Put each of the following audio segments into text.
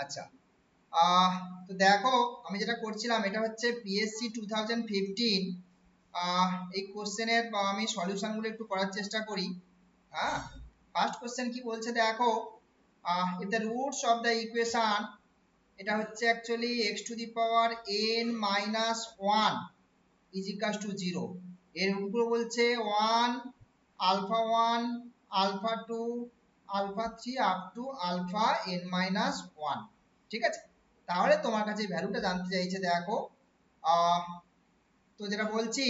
আচ্ছা, তো দেখো আমি যেটা করছিলাম এটা হচ্ছে পিএসসি 2015 এই কোশ্চেনের আমি সলিউশনগুলো একটু করার চেষ্টা করি। হ্যাঁ, ফার্স্ট কোশ্চেন কি বলছে দেখো, if the roots of the equation, এটা হচ্ছে actually x to the power n minus one is equals to zero, এর রুটগুলো বলছে one, alpha one, alpha two, alpha three up to alpha n minus one. ঠিক আছে, তাহলে তোমার কাছে ভ্যালুটা জানতে চাইছে দেখো। তো যেটা বলছি,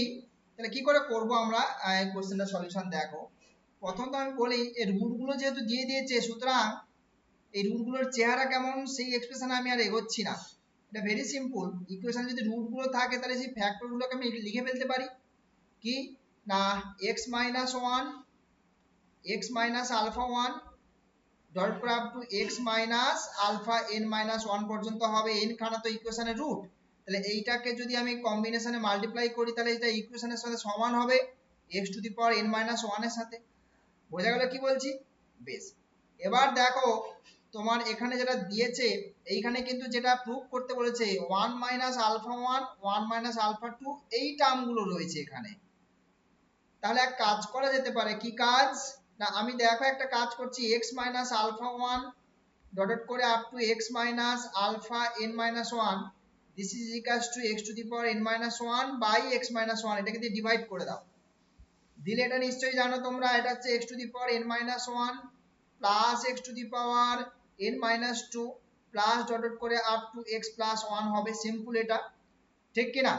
তাহলে কি করে করব আমরা এই কোশ্চেনটা সলিউশন দেখো। প্রথমত আমি বলি এই রুটগুলো যেহেতু দিয়ে দিয়েছে, সুতরাং এই রুটগুলোর চেহারা কেমন সেই এক্সপ্রেশন আমি আর এগোচ্ছি না। এটা ভেরি সিম্পল, ইকুয়েশন যদি রুটগুলো থাকে তাহলে সেই ফ্যাক্টরগুলোকে আমি লিখে ফেলতে পারি। কি না, x minus one, x minus alpha one dot করে up to x minus alpha n minus one পর্যন্ত হবে। এন খানা তো ইকুয়েশনের রুট, তাহলে এইটাকে যদি আমি কম্বিনেশনে মাল্টিপ্লাই করি তাহলে এটা ইকুয়েশনের সাথে সমান হবে x to the power n minus ওয়ানের সাথে। বোঝা গেল কি বলছি? বেশ, এবার দেখো তোমার এখানে যেটা দিয়েছে, এইখানে কিন্তু যেটা প্রুভ করতে বলেছে one minus alpha one, one minus alpha two, এই টার্মগুলো রয়েছে এখানে। তাহলে এক কাজ করা যেতে পারে, কি কাজ না, আমি দেখো একটা কাজ করছি, x minus alpha one dot করে up to x minus alpha n minus one, this is equals to x to the power n minus one by x minus one, এটাকে দিয়ে ডিভাইড করে দাও। দিলে এটা নিশ্চয়ই জানো তোমরা, এটা হচ্ছে x to the power n minus one plus x to the power n minus two plus dot করে up to x plus one হবে। সিম্পল এটা, ঠিক কিনা?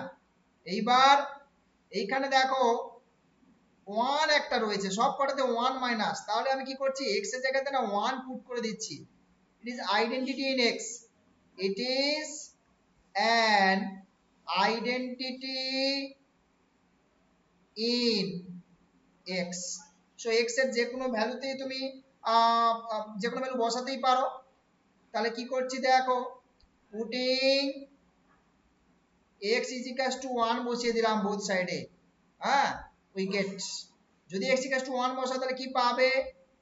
এইবার এইখানে দেখো ওয়ান একটা রয়েছে, সব কটাতে ওয়ান মাইনাস, তাহলে আমি কি করছি, এক্স এর জায়গাতে না ওয়ান পুট করে দিচ্ছি। It is identity in x, it is an identity in x. So x এর যে কোনো ভ্যালুতেই তুমি যে কোনো ভ্যালু বসাতেই পারো। তাহলে কি করছি দেখো, putting x is equals to one বসিয়ে দিলাম বোথ সাইডে। হ্যাঁ, উই গেট, যদি x ইকাস টু ওয়ান বসাও তাহলে কি পাবে,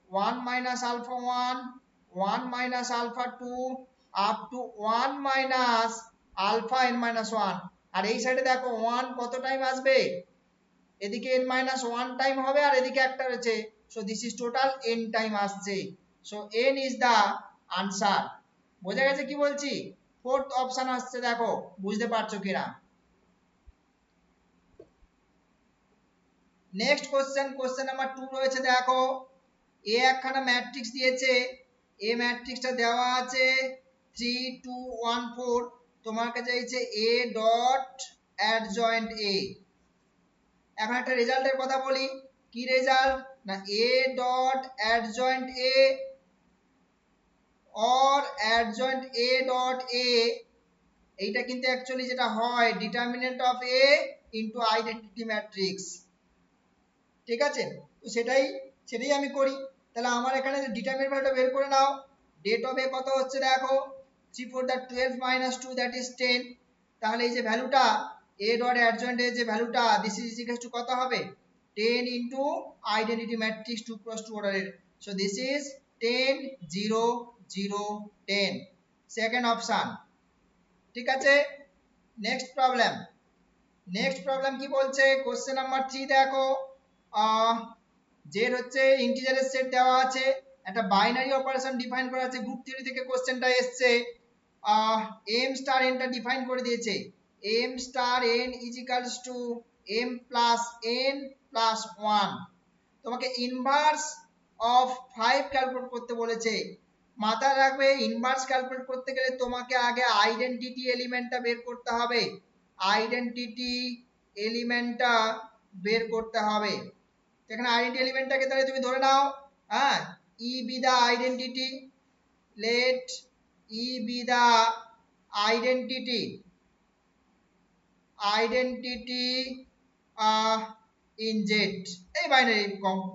one minus alpha one, one minus alpha two up to one minus alpha n minus one. আর এই সাইডে দেখো ওয়ান কত টাইম আসবে, এদিকে n মাইনাস ওয়ান টাইম হবে আর এদিকে একটা রয়েছে, so this is total n time আসছে। So n is the answer. বোঝা গেছে কি বলছি? ফোর্থ অপশন আসছে, দেখো বুঝতে পারছো কিনা। নেক্সট কোশ্চেন, কোশ্চেন নাম্বার 2 রয়েছে দেখো, এ একখানা ম্যাট্রিক্স দিয়েছে, এ ম্যাট্রিক্সটা দেওয়া আছে 3 2 1 4, তোমার কাছে চাইছে এ ডট অ্যাডজয়েন্ট এ। এখন একটা রেজাল্টের কথা বলি, কি রেজাল্ট না, A dot adjoint a or adjoint A dot A, এইটা কিন্তু অ্যাকচুয়ালি যেটা হয় determinant of A into identity matrix. ঠিক আছে, তো সেটাই সেটাই আমি করি। তাহলে আমার এখানে ডিটারমিনেন্ট ভ্যালুটা বের করে নাও। ডেট অফ এ কত হচ্ছে দেখো, 3 4 দ্যাট 12 মাইনাস 2 দ্যাট ইজ 10। তাহলে এই যে ভ্যালুটা এ ডট অ্যাডজয়েন্ট এর যে ভ্যালুটা, দিস ইজ ইকুয়াল টু কত হবে, 10 ইনটু আইডেন্টিটি ম্যাট্রিক্স 2 ক্রস 2 অর্ডারের। So this is 10 0 0 10, second option. ঠিক আছে, নেক্সট প্রবলেম। নেক্সট প্রবলেম কি বলছে, কোশ্চেন নাম্বার 3 দেখো, জেড হচ্ছে ইন্টিজারের সেট দেওয়া আছে, একটা বাইনারি অপারেশন ডিফাইন করা আছে, গ্রুপ থিওরি থেকে কোশ্চেনটা এসছে। এম স্টার এনটা ডিফাইন করে দিয়েছে, m star n is equals to m plus n plus one. তোমাকে ইনভার্স অফ 5 ক্যালকুলেট করতে বলেছে। মাথায় রাখবে ইনভার্স ক্যালকুলেট করতে গেলে তোমাকে আগে আইডেন্টিটি এলিমেন্টটা বের করতে হবে, আইডেন্টিটি এলিমেন্টটা বের করতে হবে। এখানে আইডেন্টিটি এলিমেন্টটাকে তাহলে তুমি ধরে নাও, হ্যাঁ, e be the identity, let e be the identity, identity in Z, এই বাইনারি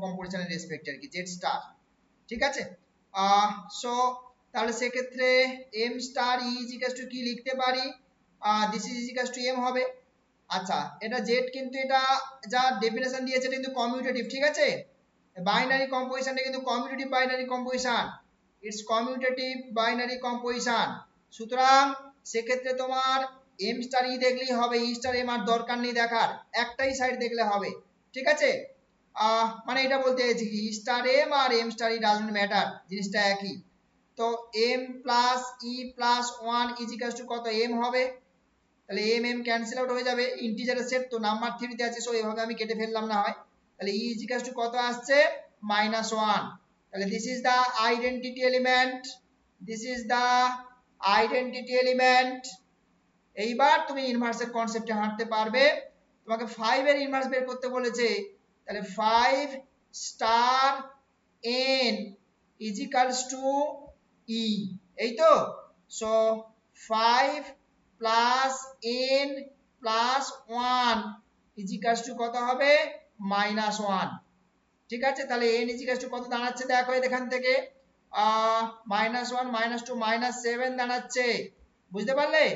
কম্পোজিশনের রেসপেক্ট আর কি, জেড স্টার। ঠিক আছে, সো তাহলে সেক্ষেত্রে m star e is equal to কি লিখতে পারি, this is equal to m হবে। আচ্ছা, এটা জেড কিন্তু এটা যা ডেফিনেশন দিয়েছে এটা কিন্তু কমিউটেটিভ। ঠিক আছে, বাইনারি কম্পোজিশনটা কিন্তু commutative binary composition. It's commutative binary composition. সুতরাং সেক্ষেত্রে তোমার এম স্টার ই দেখলেই হবে, ই স্টার এম আর দরকার নেই দেখার, একটাই সাইড দেখলে হবে। ঠিক আছে, মানে এটা বলতে চাইছি কি ই স্টার এম আর m star e doesn't matter, জিনিসটা একই। তো m plus e plus one is equal to কত, এম হবে। তাহলে এম এম ক্যান্সেল আউট হয়ে যাবে, ইন্টিজারের সেট তো নাম্বার থিওরিতে আছে, সো এভাবে আমি কেটে ফেললাম না হয়। তাহলে ই ইজ ইকুয়াল টু কত আসছে, -1। তাহলে this is the identity element, this is the identity element. এইবার তুমি ইনভার্সের কনসেপ্টে হাঁটতে পারবে। তোমাকে 5 এর ইনভার্স বের করতে বলেছে, তাহলে 5 star n is equals to e, এই তো। So 5 plus n plus 1 is equals to কত হবে, -1। ঠিক আছে, তাহলে n ইজ ইকুয়ালস টু কত দাঁড়াচ্ছে দেখো এখান থেকে, -1 -2 -7 দাঁড়াচ্ছে, বুঝতে পারলে?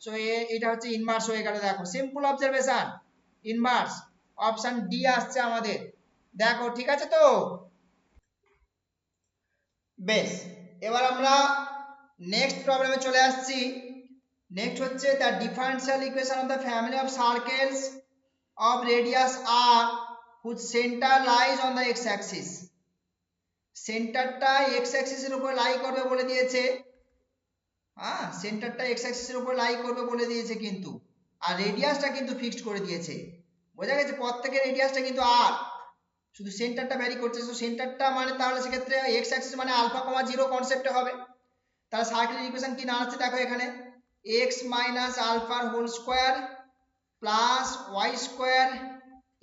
সো এটা হচ্ছে ইনভার্স হয়ে গেল, দেখো simple observation, inverse option D আসছে আমাদের, দেখো ঠিক আছে তো। বেশ, এবার আমরা নেক্সট প্রবলেমে চলে আসছি। নেক্সট হচ্ছে the differential equation of the family of circles of radius r whose centre lies on the x axis. সেন্টারটা এক্স অ্যাক্সিসের উপর লাই করবে বলে দিয়েছে, হ্যাঁ সেন্টারটা এক্স অ্যাক্সিসের উপর লাই করবে বলে দিয়েছে কিন্তু, আর রেডিয়াসটা কিন্তু ফিক্সড করে দিয়েছে, বোঝা গেছে? প্রত্যেকের রেডিয়াসটা কিন্তু আর, শুধু সেন্টারটা ভ্যারি করছে। তো সেন্টারটা মানে তাহলে সেক্ষেত্রে এক্স অ্যাক্সিস মানে আলফা কমা জিরো কনসেপ্টে হবে। তাহলে সার্কেলের ইকুয়েশন কি দাঁড়াচ্ছে দেখো এখানে, এক্স মাইনাস আলফার whole square plus y square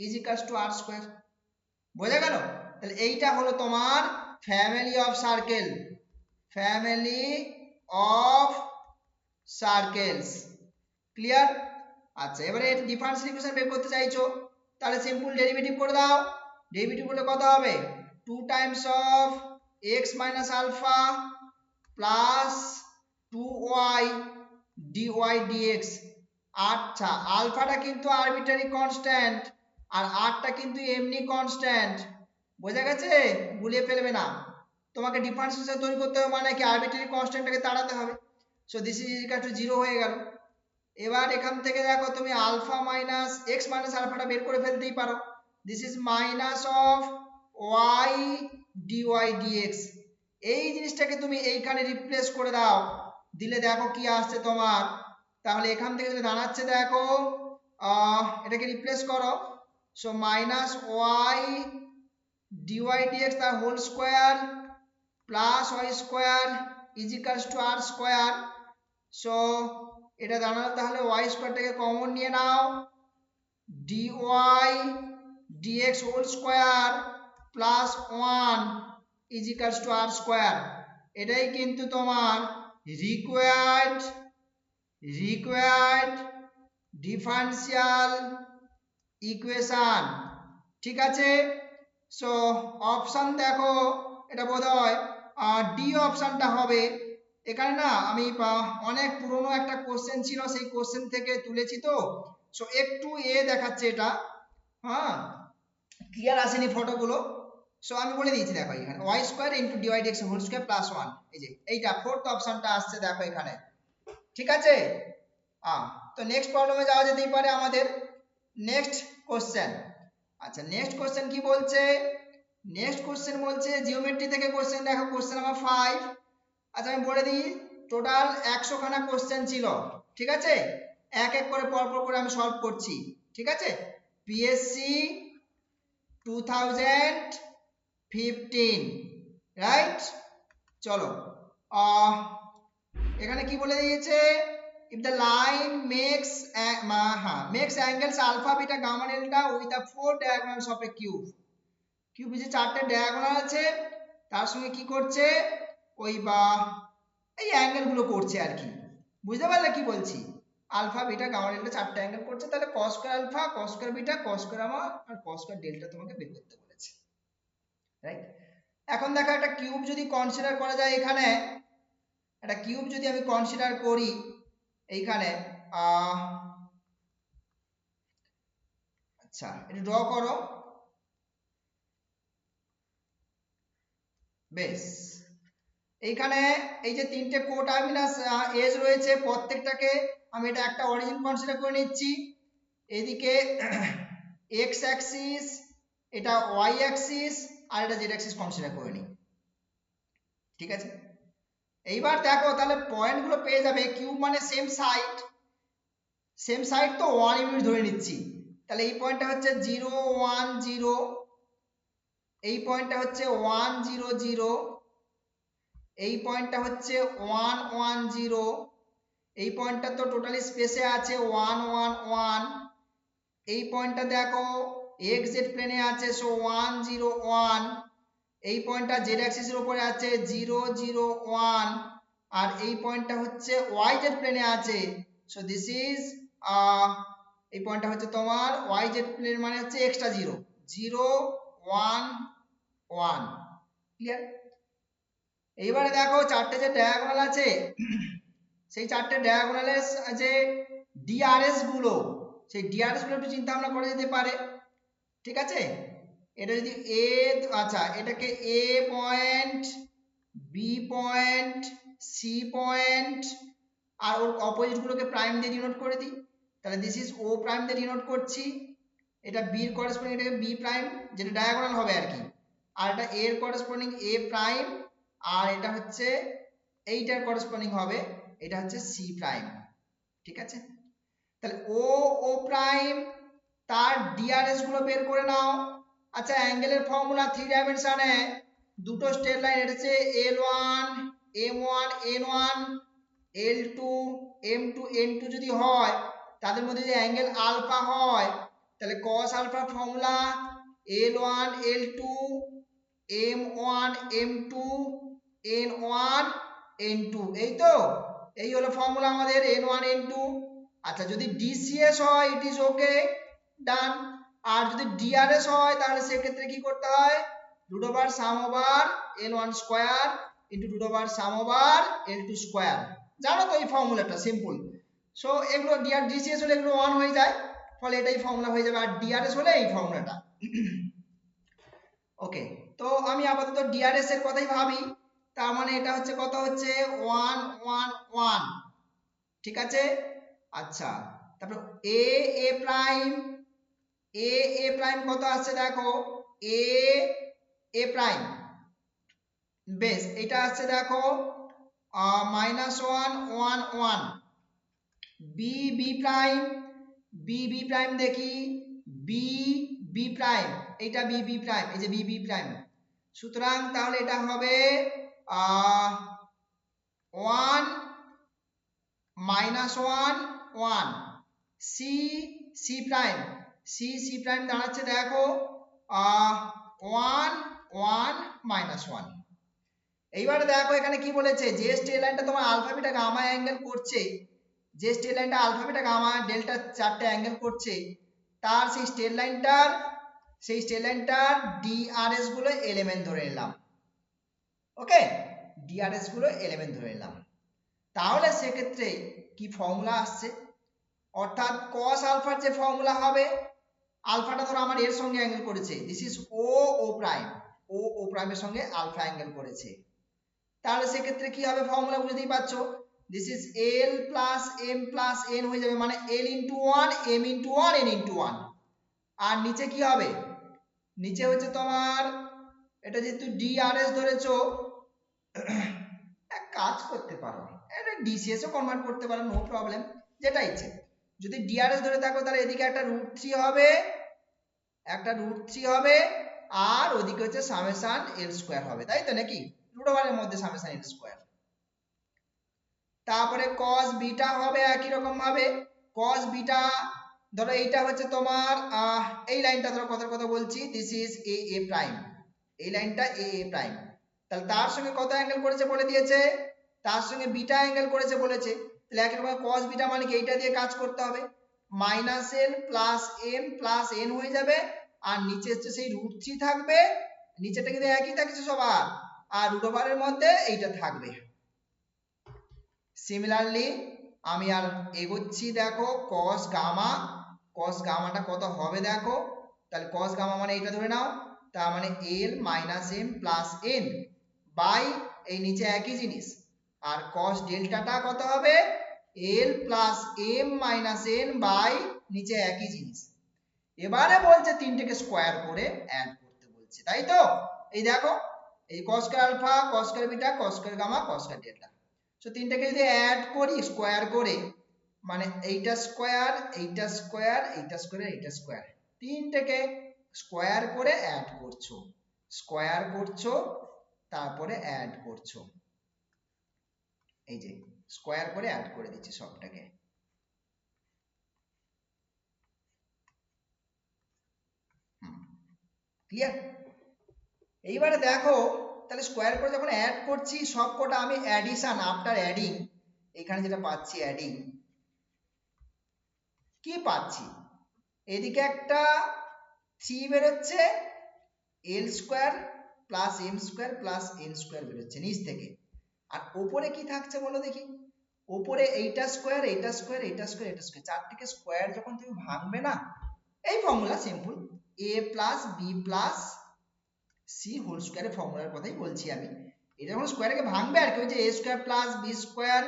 is equals to r square, বোঝা গেল? তাহলে এইটা হলো তোমার family of circle, family of circles, clear? আচ্ছা, এবারে এটা ডিফারেন্সিয়াল ইকুয়েশন বের করতে চাইছো, তাহলে সিম্পল ডেরিভেটিভ করে দাও। ডেরিভেটিভ করলে কত হবে, 2 times of x minus alpha plus 2y dy dx। আচ্ছা, আলফাটা কিন্তু আরবিট্রারি কনস্ট্যান্ট আর আরটা কিন্তু এমনি কনস্ট্যান্ট, বোঝা গেছে? গুলিয়ে ফেলবে না, তোমাকে ডিফারেন্সিয়েশন তৈরি করতে হবে মানে কি আরবিট্রারি কনস্ট্যান্টটাকে তাড়াতে হবে। So this is equal to 0 হয়ে গেল। এবার এখান থেকে দেখো তুমি আলফা মাইনাস এক্স মাইনাস আলফাটা বের করে ফেলতেই পারো, this is minus of y dy dx. এই জিনিসটাকে তুমি এইখানে রিপ্লেস করে দাও, দিলে দেখো কি আসছে তোমার। তাহলে এখান থেকে যদি দাঁড়াচ্ছে দেখো, এটাকে রিপ্লেস করো, so minus y dy dx তার whole square plus y square is equals to r square. So এটা দাঁড়ালো তাহলে ওয়াই স্কোয়ারটাকে কমন নিয়ে নাও, dy dx whole square plus 1 is equals to r square. এটাই কিন্তু তোমার রিকোয়ার্ড ডিফারেনশিয়াল ইকুয়েশন, ঠিক আছে? সো অপশন দেখো, এটা বোধহয় ডি অপশনটা হবে। এখানে না আমি অনেক পুরনো একটা কোশ্চেন ছিল, সেই কোশ্চেন থেকে তুলেছি তো, সো একটু দেখাচ্ছে এটা, হ্যাঁ ক্লিয়ার আসেনি ফটোগুলো। সো আমি বলে দিয়েছি দেখো এখানে y square into dy dx whole square plus 1, এই যে এইটা ফোর্থ অপশনটা আসছে দেখো এখানে, ঠিক আছে? তো নেক্সট প্রবলেমে যাওয়া যেতেই পারে আমাদের। নেক্সট কোশ্চেন, আচ্ছা নেক্সট কোশ্চেন কি বলছে, নেক্সট কোশ্চেন বলছে জিওমেট্রি থেকে কোশ্চেন, দেখো কোশ্চেন নাম্বার 5। আচ্ছা আমি বলে দিই, টোটাল 100 খানা কোশ্চেন ছিল, ঠিক আছে? এক এক করে পরপর করে আমি সলভ করছি, ঠিক আছে? PSC 2015, right? চলো, এখানে কি বলে দিয়েছে, if the line makes angles alpha beta gamma delta with the 4 diagonals of a cube, cube যে 4টে ডায়াগোনাল আছে তার সঙ্গে কি করছে, ওই এই অ্যাঙ্গেল গুলো করছে আর কি, বুঝতে পারলে কি বলছি? আলফা বিটা গামা ডেল্টা 4টে অ্যাঙ্গেল করছে, তাহলে cos square alpha cos square beta cos square gamma আর cos স্কয়ার ডেল্টা তোমাকে বের করতে বলেছে, রাইট? এখন দেখো একটা কিউব যদি কনসিডার করা যায়, এখানে একটা কিউব যদি আমি কনসিডার করি এইখানে, আচ্ছা এটা ড্র করো, বেশ এইখানে এই যে তিনটে কোটার্মিনাস এজ রয়েছে, প্রত্যেকটাকে আমি এটা একটা অরিজিন কনসিডার করে নিচ্ছি। এদিকে এক্স অ্যাক্সিস, এটা ওয়াই অ্যাক্সিস, আর এটা জেড অ্যাক্সিস কনসিডার করে নিই। ঠিক আছে, এইবার দেখো তাহলে পয়েন্টগুলো পেয়ে যাবে। কিউব মানে সেম সাইড, সেম সাইড তো 1 ইউনিট ধরে নিচ্ছি। তাহলে এই পয়েন্টটা হচ্ছে 0 1 0, এই পয়েন্টটা হচ্ছে 1 0 0, এই পয়েন্টটা হচ্ছে 1 1 0, এই পয়েন্টটা তো টোটালি স্পেসে আছে 1 1 1, এই পয়েন্টটা দেখো এক্স জেড প্লেনে আছে, সো 1 0 1, এই পয়েন্টটা জেড অ্যাক্সিসের উপরে আছে 0 0 1, আর এই পয়েন্টটা হচ্ছে ওয়াই জেড প্লেনে আছে, সো দিস ইজ এই পয়েন্টটা হচ্ছে তোমার ওয়াই জেড প্লেন মানে হচ্ছে এক্সট্রা 0 0 1 1। ক্লিয়ার? এইবারে দেখো চারটে যে ডায়াগোনাল আছে, সেই চারটে ডায়াগোনালের যে ডিআরএস গুলো, সেই ডিআরএস গুলো একটু চিন্তা ভাবনা করা যেতে পারে। ঠিক আছে, এটা যদি এ, আচ্ছা এটাকে A point, B point, C point, আর ওর অপোজিট গুলোকে প্রাইম দিয়ে ডিনোট করে দিই, তাহলে দিস ইজ ও প্রাইম দিয়ে ডিনোট করছি। এটা বির করেসপন্ডিং, এটাকে বি প্রাইম, যেটা ডায়াগোনাল হবে আর কি, আর এটা এর করেসপন্ডিং এ প্রাইম, আর এটা হচ্ছে এইটার করেসপন্ডিং হবে, এটা হচ্ছে সি প্রাইম। ঠিক আছে, তাহলে ও ও প্রাইম তার ডিআরএস গুলো বের করে নাও। আচ্ছা অ্যাঙ্গেলের ফর্মুলা 3 ডাইমেনশনে দুটো স্ট্রেট লাইন, এটা হচ্ছে L1 M1 N1, L2 M2 N2 যদি হয়, তাদের মধ্যে যদি অ্যাঙ্গেল আলফা হয়, তাহলে cos alpha formula L1 L2 M1 M2 N1 N2, এই তো, এই হলো ফর্মুলা আমাদের N1 N2। আচ্ছা যদি ডিসিএস হয় ইট ইজ ওকে, ডান। আর যদি ডিআরএস হয় তাহলে সেক্ষেত্রে কি করতে হয়, root over sum over L1 square into root over sum over L2 square. জানো তো এই ফর্মুলাটা সিম্পল। সো এগুলো ডিসিএস হলে এগুলো 1 হয়ে যায়, ফলে এটাই ফর্মুলা হয়ে যাবে, আর ডিআরএস হলে এই ফর্মুলাটা। ওকে, তো আমি আপাতত ডিআরএস এর কথাই ভাবি, তার মানে এটা হচ্ছে কত হচ্ছে 1 1 1। ঠিক আছে, আচ্ছা তারপর এ এ প্রাইম, এ এ প্রাইম কত আসছে দেখো, এ এ প্রাইম বেস এটা আসছে দেখো -1 1 1, b b prime, b b prime দেখি, বি বি প্রাইম, এটা বি বি প্রাইম, এই যে বি বি প্রাইম, সুতরাং তাহলে এটা হবে 1 -1 1, c c prime, c c prime দাঁড়াচ্ছে দেখো 1 1 -1। এইবারে দেখো এখানে কি বলেছে, যে স্ট্রেট লাইনটা তোমার আলফা বিটা গামা অ্যাঙ্গেল করছে, যে স্ট্রেট লাইনটা আলফা বিটা গামা ডেল্টা চারটে অ্যাঙ্গেল করছে, তার সেই স্ট্রেট লাইনটার ডিআরএস গুলো এলিমেন্ট ধরে নিলাম। ওকে, ডিআরএস গুলো এলিমেন্ট ধরে নিলাম। তাহলে সেক্ষেত্রে কি ফর্মুলা আসছে, অর্থাৎ cos আলফার যে ফর্মুলা হবে, আলফাটা ধরো আমার এর সঙ্গে অ্যাঙ্গেল করেছে, this is O O prime, O O প্রাইমের সঙ্গে আলফা অ্যাঙ্গেল করেছে, তাহলে সেক্ষেত্রে কি হবে ফর্মুলা বুঝতেই পারছো, this is l plus m plus n হয়ে যাবে, মানে l into 1 m into 1 n into 1। আর নিচে কি হবে, নিচে হচ্ছে তোমার এটা যেহেতু ডিআরএস ধরেছো, এক কাজ করতে পারো, এটা ডিসিএস ও কনভার্ট করতে পারো, নো প্রবলেম, যেটা ইচ্ছে। যদি ডিআরএস ধরে থাকো তাহলে এদিকে একটা √3 হবে, একটা √3 হবে, আর ওদিকে হচ্ছে সামেশন এল স্কয়ার হবে, তাই তো নাকি, রুট ওভারের মধ্যে সামেশন এল স্কয়ার। তারপরে cos বিটা হবে একই রকম ভাবে, cos বিটা ধরো এইটা হচ্ছে তোমার এই লাইনটা ধরো কথার কথা বলছি, this is a A prime, এই লাইনটা এ এ প্রাইম, তাহলে তার সঙ্গে কত অ্যাঙ্গেল করেছে বলে দিয়েছে, তার সঙ্গে বিটা অ্যাঙ্গেল করেছে বলেছে, তাহলে একই রকম cos বিটা মানে কি এইটা দিয়ে কাজ করতে হবে, -l plus m plus n হয়ে যাবে, আর নিচে হচ্ছে সেই √3 থাকবে, নিচেটা কিন্তু একই থাকছে সবার, আর রুট ওভারের মধ্যে এইটা থাকবে। সিমিলারলি আমি আর এগোচ্ছি, দেখো cos গামাটা কত হবে দেখো, তাহলে cos গামা মানে এটা ধরে নাও, তার মানে l minus m plus n by এই নিচে একই জিনিস, আর cos ডেল্টাটা কত হবে l plus m minus n by নিচে একই জিনিস। এবারে বলছে তিনটেকে স্কোয়ার করে অ্যাড করতে বলছে, তাই তো? এই দেখো, এই cos square alpha, cos square beta, cos square gamma, cos square delta, so তিনটাকে যদি অ্যাড করি স্কোয়ার করে, মানে এইটা স্কোয়ার, এইটা স্কোয়ার, এইটা স্কোয়ার, এইটা স্কোয়ার, তিনটাকে স্কোয়ার করে অ্যাড করছো, স্কোয়ার করছো, তারপরে অ্যাড করছো, এই যে স্কোয়ার করে অ্যাড করে দিচ্ছি সবটাকে। ক্লিয়ার? এইবারে দেখো, তাহলে স্কোয়ার করে যখন অ্যাড করছি সব কটা আমি অ্যাডিশন আফটার অ্যাডিং, এখানে যেটা পাচ্ছি অ্যাডিং, কি পাচ্ছি, এদিকে একটা 3 বেরোচ্ছে, l square plus m square plus n square বেরোচ্ছে নিচ থেকে, আর ওপরে কি থাকছে বলো দেখি, ওপরে এইটা স্কোয়ার, এইটা স্কোয়ার, এইটা স্কোয়ার, এটা স্কোয়ার, চারটিকে স্কোয়ার যখন তুমি ভাঙবে না, এই formula simple, a plus b plus c whole স্কোয়ারের ফর্মুলার কথাই বলছি আমি। এটা যখন স্কোয়ারকে ভাঙবে আর কি, ওই যে a square plus b square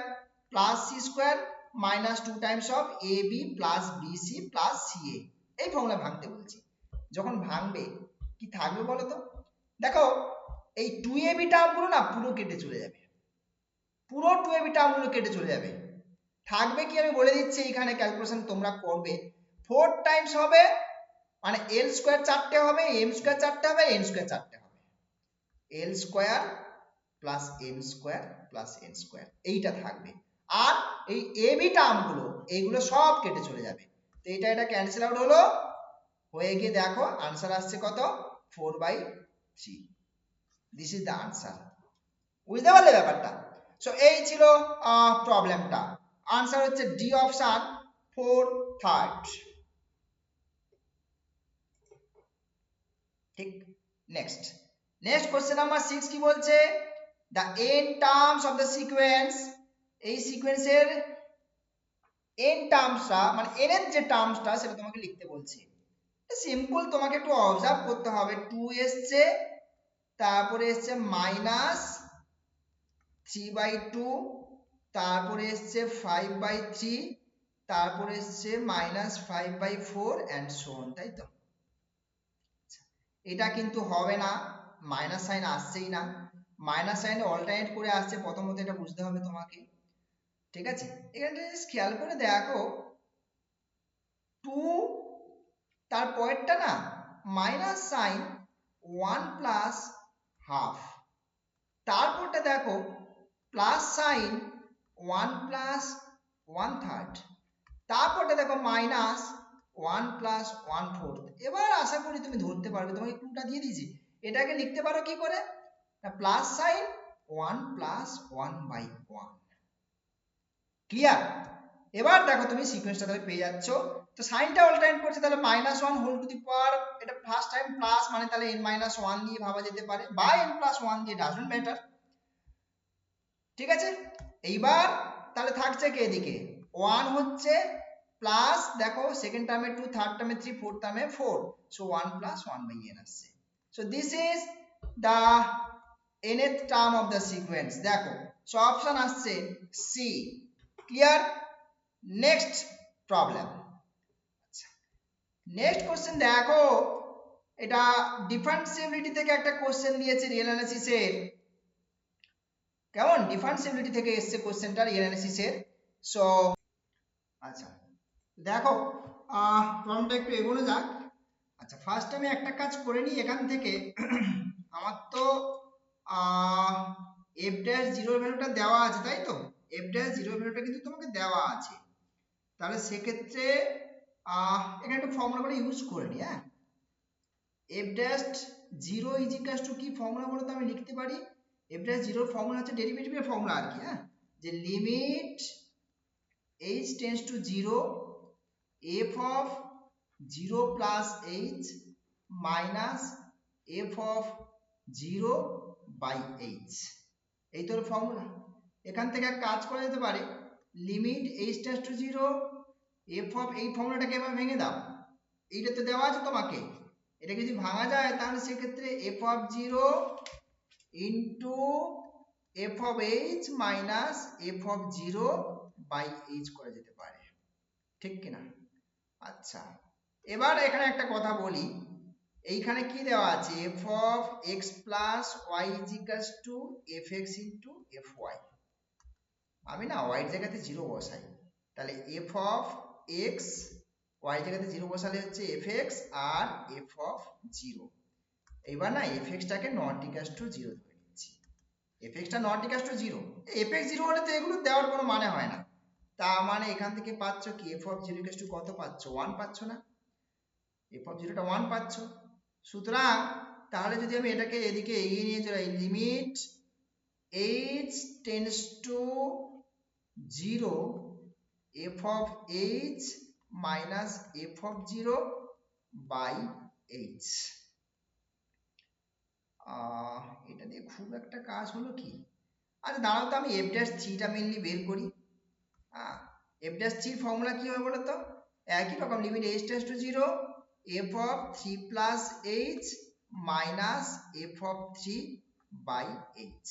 plus c square minus 2 times of a b plus b c plus c a, এই ফর্মুলা ভাঙতে বলছি। যখন ভাঙবে কি থাকবে বলো তো, দেখো এই 2ab টার্মগুলো না পুরো কেটে চলে যাবে, পুরো 2ab টার্মগুলো কেটে চলে যাবে, থাকবে কি আমি বলে দিচ্ছি, এইখানে ক্যালকুলেশন তোমরা করবে, 4 টাইমস হবে, মানে এল স্কোয়ার চারটে হবে, এম স্কোয়ার চারটে হবে, এন স্কোয়ার চারটে হবে, l square plus m square plus n square, এইটা থাকবে, আর এই এবি টার্মগুলো এইগুলো সব কেটে চলে যাবে, তো এটা ক্যান্সেল আউট হলো, হয়ে গিয়ে দেখো আনসার আসছে কত, 4/3, দিস ইজ দ্য আনসার। বুঝতে পারলে ব্যাপারটা? সো এই ছিল প্রবলেমটা, আনসার হচ্ছে ডি অপশন 4/3। ঠিক, নেক্সট কোশ্চেন নাম্বার 6 কি বলছে, the n terms of the sequence, এই সিকোয়েন্সের n টার্মসটা, মানে n এর যে টার্মসটা সেটা তোমাকে লিখতে বলছে। সিম্পল, তোমাকে একটু অবজার্ভ করতে হবে, 2 এসছে, তারপরে এসছে মাইনাস 3/2, তারপরে এসছে 5/3, তারপরে এসছে মাইনাস 5/4 অ্যান্ড সো অন, তাই তো? এটা কিন্তু হবে না, মাইনাস সাইন আসছেই না, মাইনাস সাইন অল্টারনেট করে আসছে, প্রথমত এটা বুঝতে হবে তোমাকে, ঠিক আছে? এখানে খেয়াল করে দেখো, 2 তার পরেরটা না মাইনাস সাইন 1 প্লাস হাফ, তারপরটা দেখো প্লাস সাইন 1 প্লাস 1/3, তারপরটা দেখো মাইনাস 1 প্লাস 1/4। এবার আশা করি তুমি ধরতে পারবে, তোমাকে ক্লুটা দিয়ে দিয়েছি, এটাকে লিখতে পারো কি করে, না প্লাস সাইন 1 প্লাস 1/1। ক্লিয়ার? এবার দেখো তুমি সিকোয়েন্সটা তাহলে পেয়ে যাচ্ছ, তো সাইনটা অল্টারনেট করছে, তাহলে -1 হোল টু দি পাওয়ার, এটা ফার্স্ট টাইম প্লাস, মানে তাহলে n-1 দিয়ে ভাবা যেতে পারে, বা n+1 দিয়ে, ডাজন্ট ম্যাটার, ঠিক আছে? এইবার তাহলে থাকছে কি এদিকে 1 হচ্ছে প্লাস, দেখো সেকেন্ড টার্মে 2, থার্ড টার্মে 3, ফোর্থ টার্মে 4, সো 1 প্লাস 1/n আসছে, so this is the nth term of the sequence. দেখো সো অপশন আসছে C. Clear? Next problem, next question দেখো, এটা ডিফারেন্সিবিলিটি থেকে একটা কোশ্চেন দিয়েছে রিয়েল অ্যানালিসিসের, কেমন ডিফারেন্সিবিলিটি থেকে এসছে কোশ্চেনটা রিয়েল অ্যানালিসিসের। সো আচ্ছা দেখো, প্রবলেমটা একটু এগোনো যাক। আচ্ছা ফার্স্ট আমি একটা কাজ করে নিই এখান থেকে, আমার তো f ড্যাশ জিরোর ভ্যালুটা দেওয়া আছে, তাই তো? f ড্যাশ জিরোর ভ্যালুটা কিন্তু তোমাকে দেওয়া আছে, তাহলে সেক্ষেত্রে এখানে একটু ফর্মুলাগুলো ইউজ করে নিই। হ্যাঁ, f dash zero is equal to কি ফর্মুলা বলো তো, আমি লিখতে পারি f ড্যাশ জিরোর ফর্মুলা হচ্ছে ডেরিভেটিভের ফর্মুলা আর কি, হ্যাঁ, যে limit h tends to 0 f of 0 plus h minus f of 0 by h, এই তোর ফর্মুলা। এখান থেকে এক কাজ করা যেতে পারে, limit h tends to 0 f of, এই ফর্মুলাটাকে এবার ভেঙে দাও, এইটা তো দেওয়া আছে তোমাকে, এটা যদি ভাঙা যায় তাহলে সেক্ষেত্রে f of 0 into f of h minus f of zero by h করা যেতে পারে, ঠিক কিনা? আচ্ছা, এবার এখানে একটা কথা বলি, এইখানে কি দেওয়া আছে, f of x plus y is equals to f x into f y. আমি না ওয়াই জায়গাতে জিরো বসাই, তাহলে এফ অফ এক্স ওয়াই জায়গাতে জিরো বসালে হচ্ছে এফ এক্স আর এফ অফ জিরো। এইবার না এফ এক্সটাকে নট ইকুয়ালস টু জিরো ধরে নিচ্ছি, এফ এক্সটা not equals to zero, f x zero হলে তো এগুলো দেওয়ার কোনো মানে হয় না। তার মানে এখান থেকে পাচ্ছ কি, F of zero equals to কত পাচ্ছ, 1 পাচ্ছ না, এফ অফ জিরোটা 1 পাচ্ছ। সুতরাং তাহলে যদি আমি এটাকে এদিকে এগিয়ে নিয়ে চলে, limit h tends to zero f of h minus f of zero by h. এটা দিয়ে খুব একটা কাজ হলো কি, আচ্ছা দাঁড়াও তো আমি এফ ড্যাশ থ্রিটা মেনলি বের করি। এফ ড্যাশ থ্রির ফর্মুলা কি হবে বলো তো, একই রকম, limit h tends to zero f of three plus h minus f of three by h.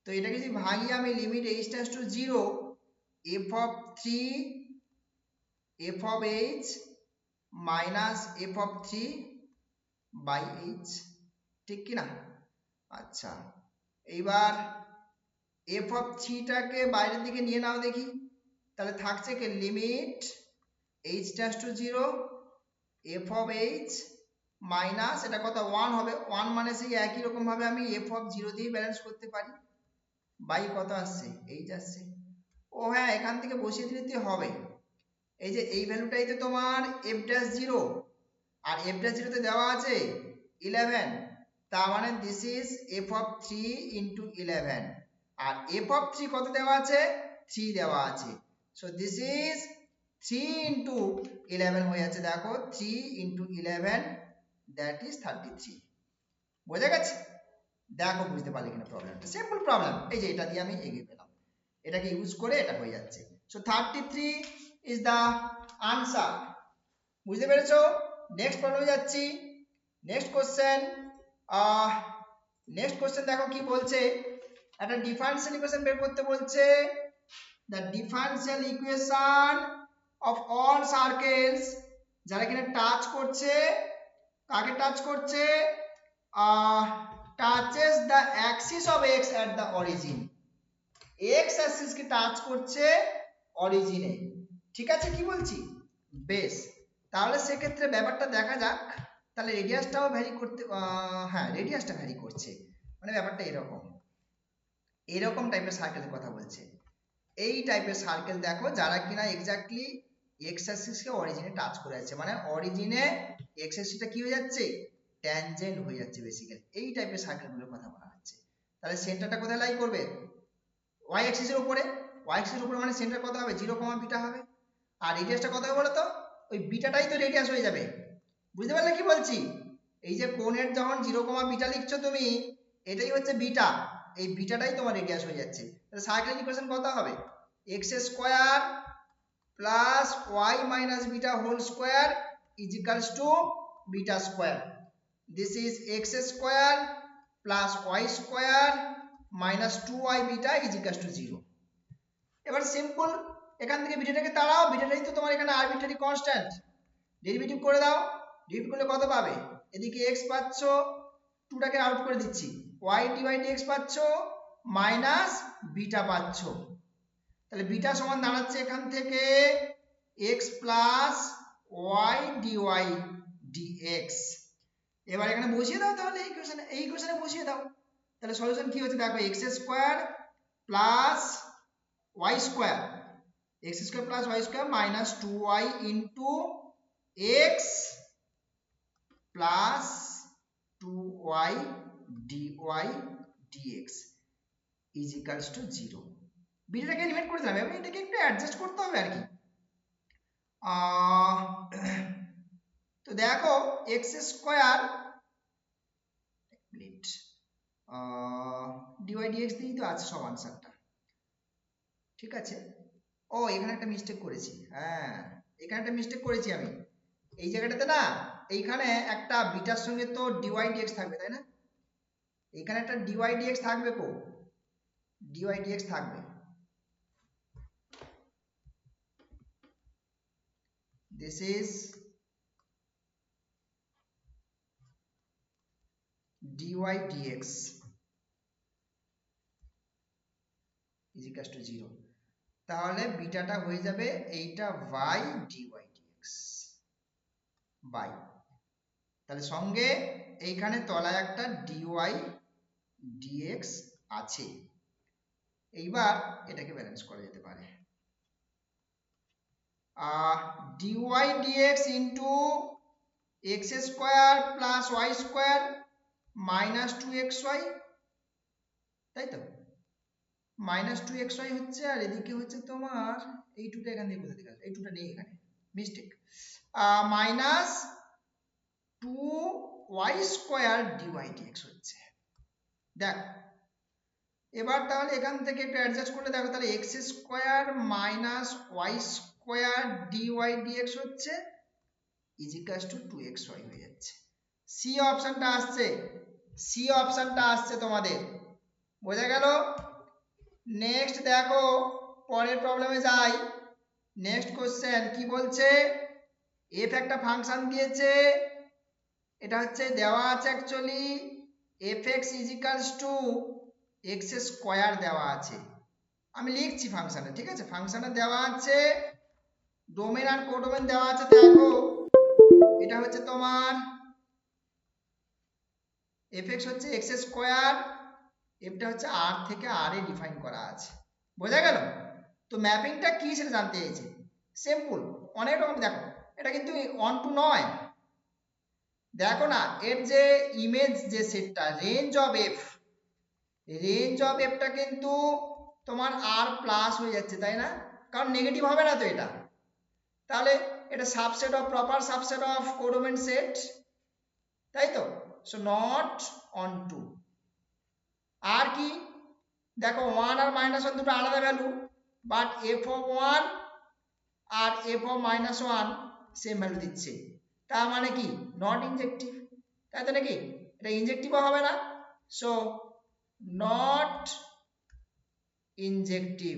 তো এটাকে যদি ভাঙি আমি, limit h tends to zero f of three f of h minus f of three by h, ঠিক কিনা? আচ্ছা, এইবার F of থ্রিটাকে বাইরের দিকে নিয়ে নাও দেখি, তাহলে থাকছে কি, limit h tends to zero f of h minus, এটা কত 1 হবে, 1 মানে সেই একই রকম ভাবে আমি এফ অফ জিরো দিয়ে ব্যালেন্স করতে পারি, বাই কত আসছে, এইচ আসছে। ও হ্যাঁ, এখান থেকে বসিয়ে দিতে হবে, এই যে এই ভ্যালুটাই তো তোমার এফ ড্যাশ জিরো, আর এফ ড্যাশ জিরোতে দেওয়া আছে 11, তার মানে this is f of three into 11, আর এফ অফ থ্রি কত দেওয়া আছে, 3 দেওয়া আছে, সো দিস ইজ 3 ইন্টু 11 হয়ে যাচ্ছে, দেখো 3 ইন্টু 11 দ্যাট ইজ 33। বোঝা গেছে? দেখো বুঝতে পারলে কিনা প্রবলেমটা, সিম্পল প্রবলেম, এই যে এটা দিয়ে আমি এগিয়ে পেলাম, এটাকে ইউজ করে এটা হয়ে যাচ্ছে। So 33 is the answer. বুঝতে পেরেছো? নেক্সট প্রবলেমে যাচ্ছি। নেক্সট কোশ্চেন, নেক্সট কোশ্চেন দেখো কি বলছে, একটা ডিফারেনশিয়াল ইকুয়েশন বের করতে বলছে। The differential equation of all circles, যারা কিনা টাচ করছে, কাকে টাচ করছে, touches the Axis of x at the origin, x Axis K touch করছে অরিজিনে, ঠিক আছে? কি বলছি, বেশ, তাহলে সেক্ষেত্রে ব্যাপারটা দেখা যাক। তাহলে রেডিয়াসটাও ভ্যারি করতে, হ্যাঁ রেডিয়াসটা ভ্যারি করছে, মানে ব্যাপারটা এরকম, এরকম টাইপের সার্কেলের কথা বলছে। এই টাইপের সার্কেল দেখো যারা কিনা এক্স্যাক্টলি এক্স অ্যাক্সিসকে অরিজিনে টাচ করে যাচ্ছে, মানে অরিজিনে এক্স অ্যাক্সিসটা কি হয়ে যাচ্ছে, ট্যানজেন্ট হয়ে যাচ্ছে বেসিক্যালি, এই টাইপের সার্কেলগুলোর কথা বলা হচ্ছে। তাহলে সেন্টারটা কোথায় লাই করবে, ওয়াই অ্যাক্সিসের উপরে, ওয়াই অ্যাক্সিসের উপরে মানে সেন্টার কত হবে, 0, বিটা হবে, আর রেডিয়াসটা কত হবে বলো তো, ওই বিটাটাই তো রেডিয়াস হয়ে যাবে। বুঝতে পারলে কি বলছি, এই যে কোণের যখন 0, বিটা লিখছো তুমি, এটাই হচ্ছে বিটা, এই বিটাটাই তোমার রেডিয়াস হয়ে যাচ্ছে। তাহলে সার্কেল ইকুয়েশন কত হবে, x square plus y minus beta whole square is equals to beta square, this is x square plus y square minus 2y beta is equals to 0। এবার সিম্পল, এখান থেকে বিটাটাকে তাড়াও, বিটাটাই তো তোমার এখানে আরবিট্রারি কনস্ট্যান্ট, ডেরিভেটিভ করে দাও, ডেরিভেটিভ করলে কত পাবে, এদিকে x পাচ্ছ, 2টাকে আউট করে দিচ্ছি, y ডিভাইড dx পাচ্ছ মাইনাস বিটা পাচ্ছ, তাহলে বিটা সমান দাঁড়াচ্ছে এখান থেকে x plus y dy dx। এবার এখানে বসিয়ে দাও, তাহলে এই ইকুয়েশনে বসিয়ে দাও, তাহলে সলিউশন কি হচ্ছে দেখো, x square plus y square, x square plus y square minus 2y into x plus 2y dy dx is equals to 0। বিটাটাকে এলিমিনেট করে দিলাম, এবার এটাকে একটু অ্যাডজাস্ট করতে হবে আর কি। তো দেখো x square minute dy dx দিয়েই তো আছে সব আনসারটা, ঠিক আছে? ও এখানে একটা মিস্টেক করেছি, হ্যাঁ এখানে একটা মিস্টেক করেছি আমি, এই জায়গাটাতে না, এইখানে একটা বিটার সঙ্গে তো dy dx থাকবে, তাই না? এখানে একটা dy dx থাকবে কো, dy dx থাকবে, this is dy dx is equal to 0, তাহলে বিটাটা হয়ে যাবে এইটা বাই dy dx বাই, তাহলে সঙ্গে এইখানে তলায় একটা dy dx আছে। এইবার এটাকে ব্যালেন্স করা যেতে পারে, dy dx into x square plus y square minus 2xy, তাই তো, মাইনাস 2xy হচ্ছে, আর এদিকে হচ্ছে তোমার এই টুটা এখান থেকে কোথা থেকে আসবে, এই টুটা নেই এখানে, mistake, minus 2y square dy dx হচ্ছে। দেখ এবার তাহলে এখান থেকে একটু অ্যাডজাস্ট করলে দেখো, তাহলে x square minus y square dy dx হচ্ছে ইজ ইকুয়াল টু 2xy হয়ে যাচ্ছে। সি অপশনটা আসছে, সি অপশনটা আসছে তোমাদের, বোঝা গেল? নেক্সট দেখো পরের প্রবলেমে যাই। নেক্সট কোশ্চেন কি বলছে, এফ একটা ফাংশন দিয়েছে, এটা হচ্ছে দেওয়া আছে actually fx is equals two x square দেওয়া আছে, আমি লিখছি ফাংশনে, ঠিক আছে, ফাংশনে দেওয়া আছে, ডোমেন আর কোডোমেন দেওয়া আছে। দেখো এটা হচ্ছে তোমার fx হচ্ছে x স্কয়ার, এটা হচ্ছে r থেকে r এ ডিফাইন করা আছে, বোঝা গেল? তো ম্যাপিংটা কি সেটা জানতে চাইছে, সিম্পল, অনেক রকম। দেখো এটা কিন্তু অন টু নয়, দেখো না এর যে ইমেজ যে সেটটা range of f, range of এফটা কিন্তু তোমার আর প্লাস হয়ে যাচ্ছে, তাই না? কারণ নেগেটিভ হবে না তো এটা, তাহলে এটা subset of proper subset of codomain set, তাই তো? So not onto. আর কি দেখো 1 আর -1 দুটো আলাদা ভ্যালু, বাট এফ অফ 1 আর এফ অফ -1 সেম ভ্যালু দিচ্ছে, তার মানে কি নট ইনজেক্টিভ, তাই তো নাকি? এটা ইনজেক্টিভও হবে না, সো নট ইনজেক্টিভ।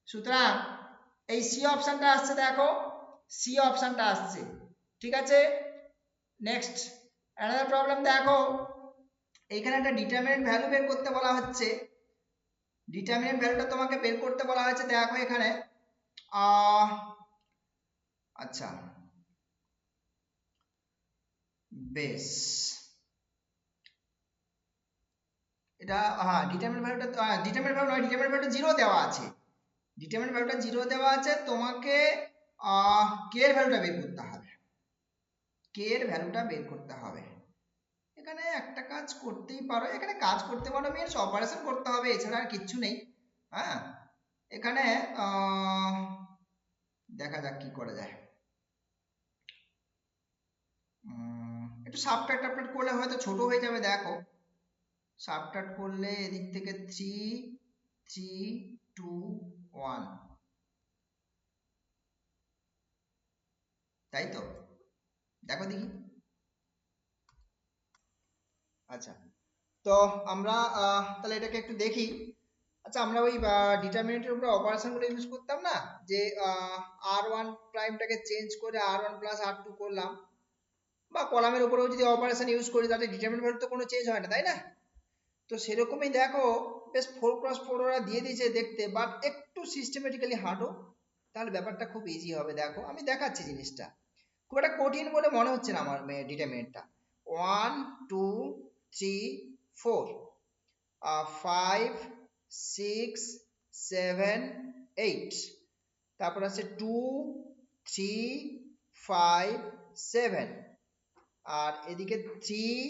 সুতরাং এই সি অপশনটা আসছে, দেখো সি অপশনটা আসছে, ঠিক আছে। নেক্সট অ্যানাদার প্রবলেম দেখো, এখানে একটা ডিটারমিনেন্ট ভ্যালু বের করতে বলা হচ্ছে, ডিটারমিনেন্ট ভ্যালুটা তোমাকে বের করতে বলা হয়েছে। দেখো এখানে আচ্ছা বেশ, এটা হ্যাঁ ডিটারমিনেন্ট ভ্যালুটা, ডিটারমিনেন্ট ভ্যালু নয়, ডিটারমিনেন্ট ভ্যালুটা 0 দেওয়া আছে, ডিটারমিনেন্ট ভ্যালুটা 0 দেওয়া আছে, তোমাকে কে এর ভ্যালুটা বের করতে হবে, কে এর ভ্যালুটা বের করতে হবে। এখানে একটা কাজ করতেই পারো, এখানে কাজ করতে পারো মিনস অপারেশন করতে হবে, এছাড়া আর কিচ্ছু নেই। হ্যাঁ এখানে দেখা যাক কি করা যায়, একটু সাবট্রাক্ট টাবট্রাক্ট করলে হয়তো ছোট হয়ে যাবে। দেখো সাবট্রাক্ট করলে এদিক থেকে 3 3 2 1, তাই তো? দেখো দেখি, আচ্ছা তো আমরা তাহলে এটাকে একটু দেখি। আচ্ছা আমরা ওই ডিটারমিনেন্টের উপরে অপারেশনগুলো ইউজ করতাম না, যে r1 প্রাইমটাকে চেঞ্জ করে r1 প্লাস r2 করলাম, বা কলামের উপরেও যদি অপারেশন ইউজ করি তাহলে ডিটারমিনেন্ট ভ্যালু তো কোনো চেঞ্জ হয় না, তাই না? তো সেরকমই দেখো বেশ 4x4 ওরা দিয়ে দিয়েছে দেখতে, বাট একটু সিস্টেমেটিক্যালি হাঁটো, তাহলে ব্যাপারটা খুব ইজি হবে। দেখো আমি দেখাচ্ছি জিনিসটা, খুব একটা কঠিন বলে মনে হচ্ছে না আমার ডিটারমিনেন্টটা। 1 2 3 4 5 6 7 8, তারপর আছে 2 3 5 7, আর এদিকে 3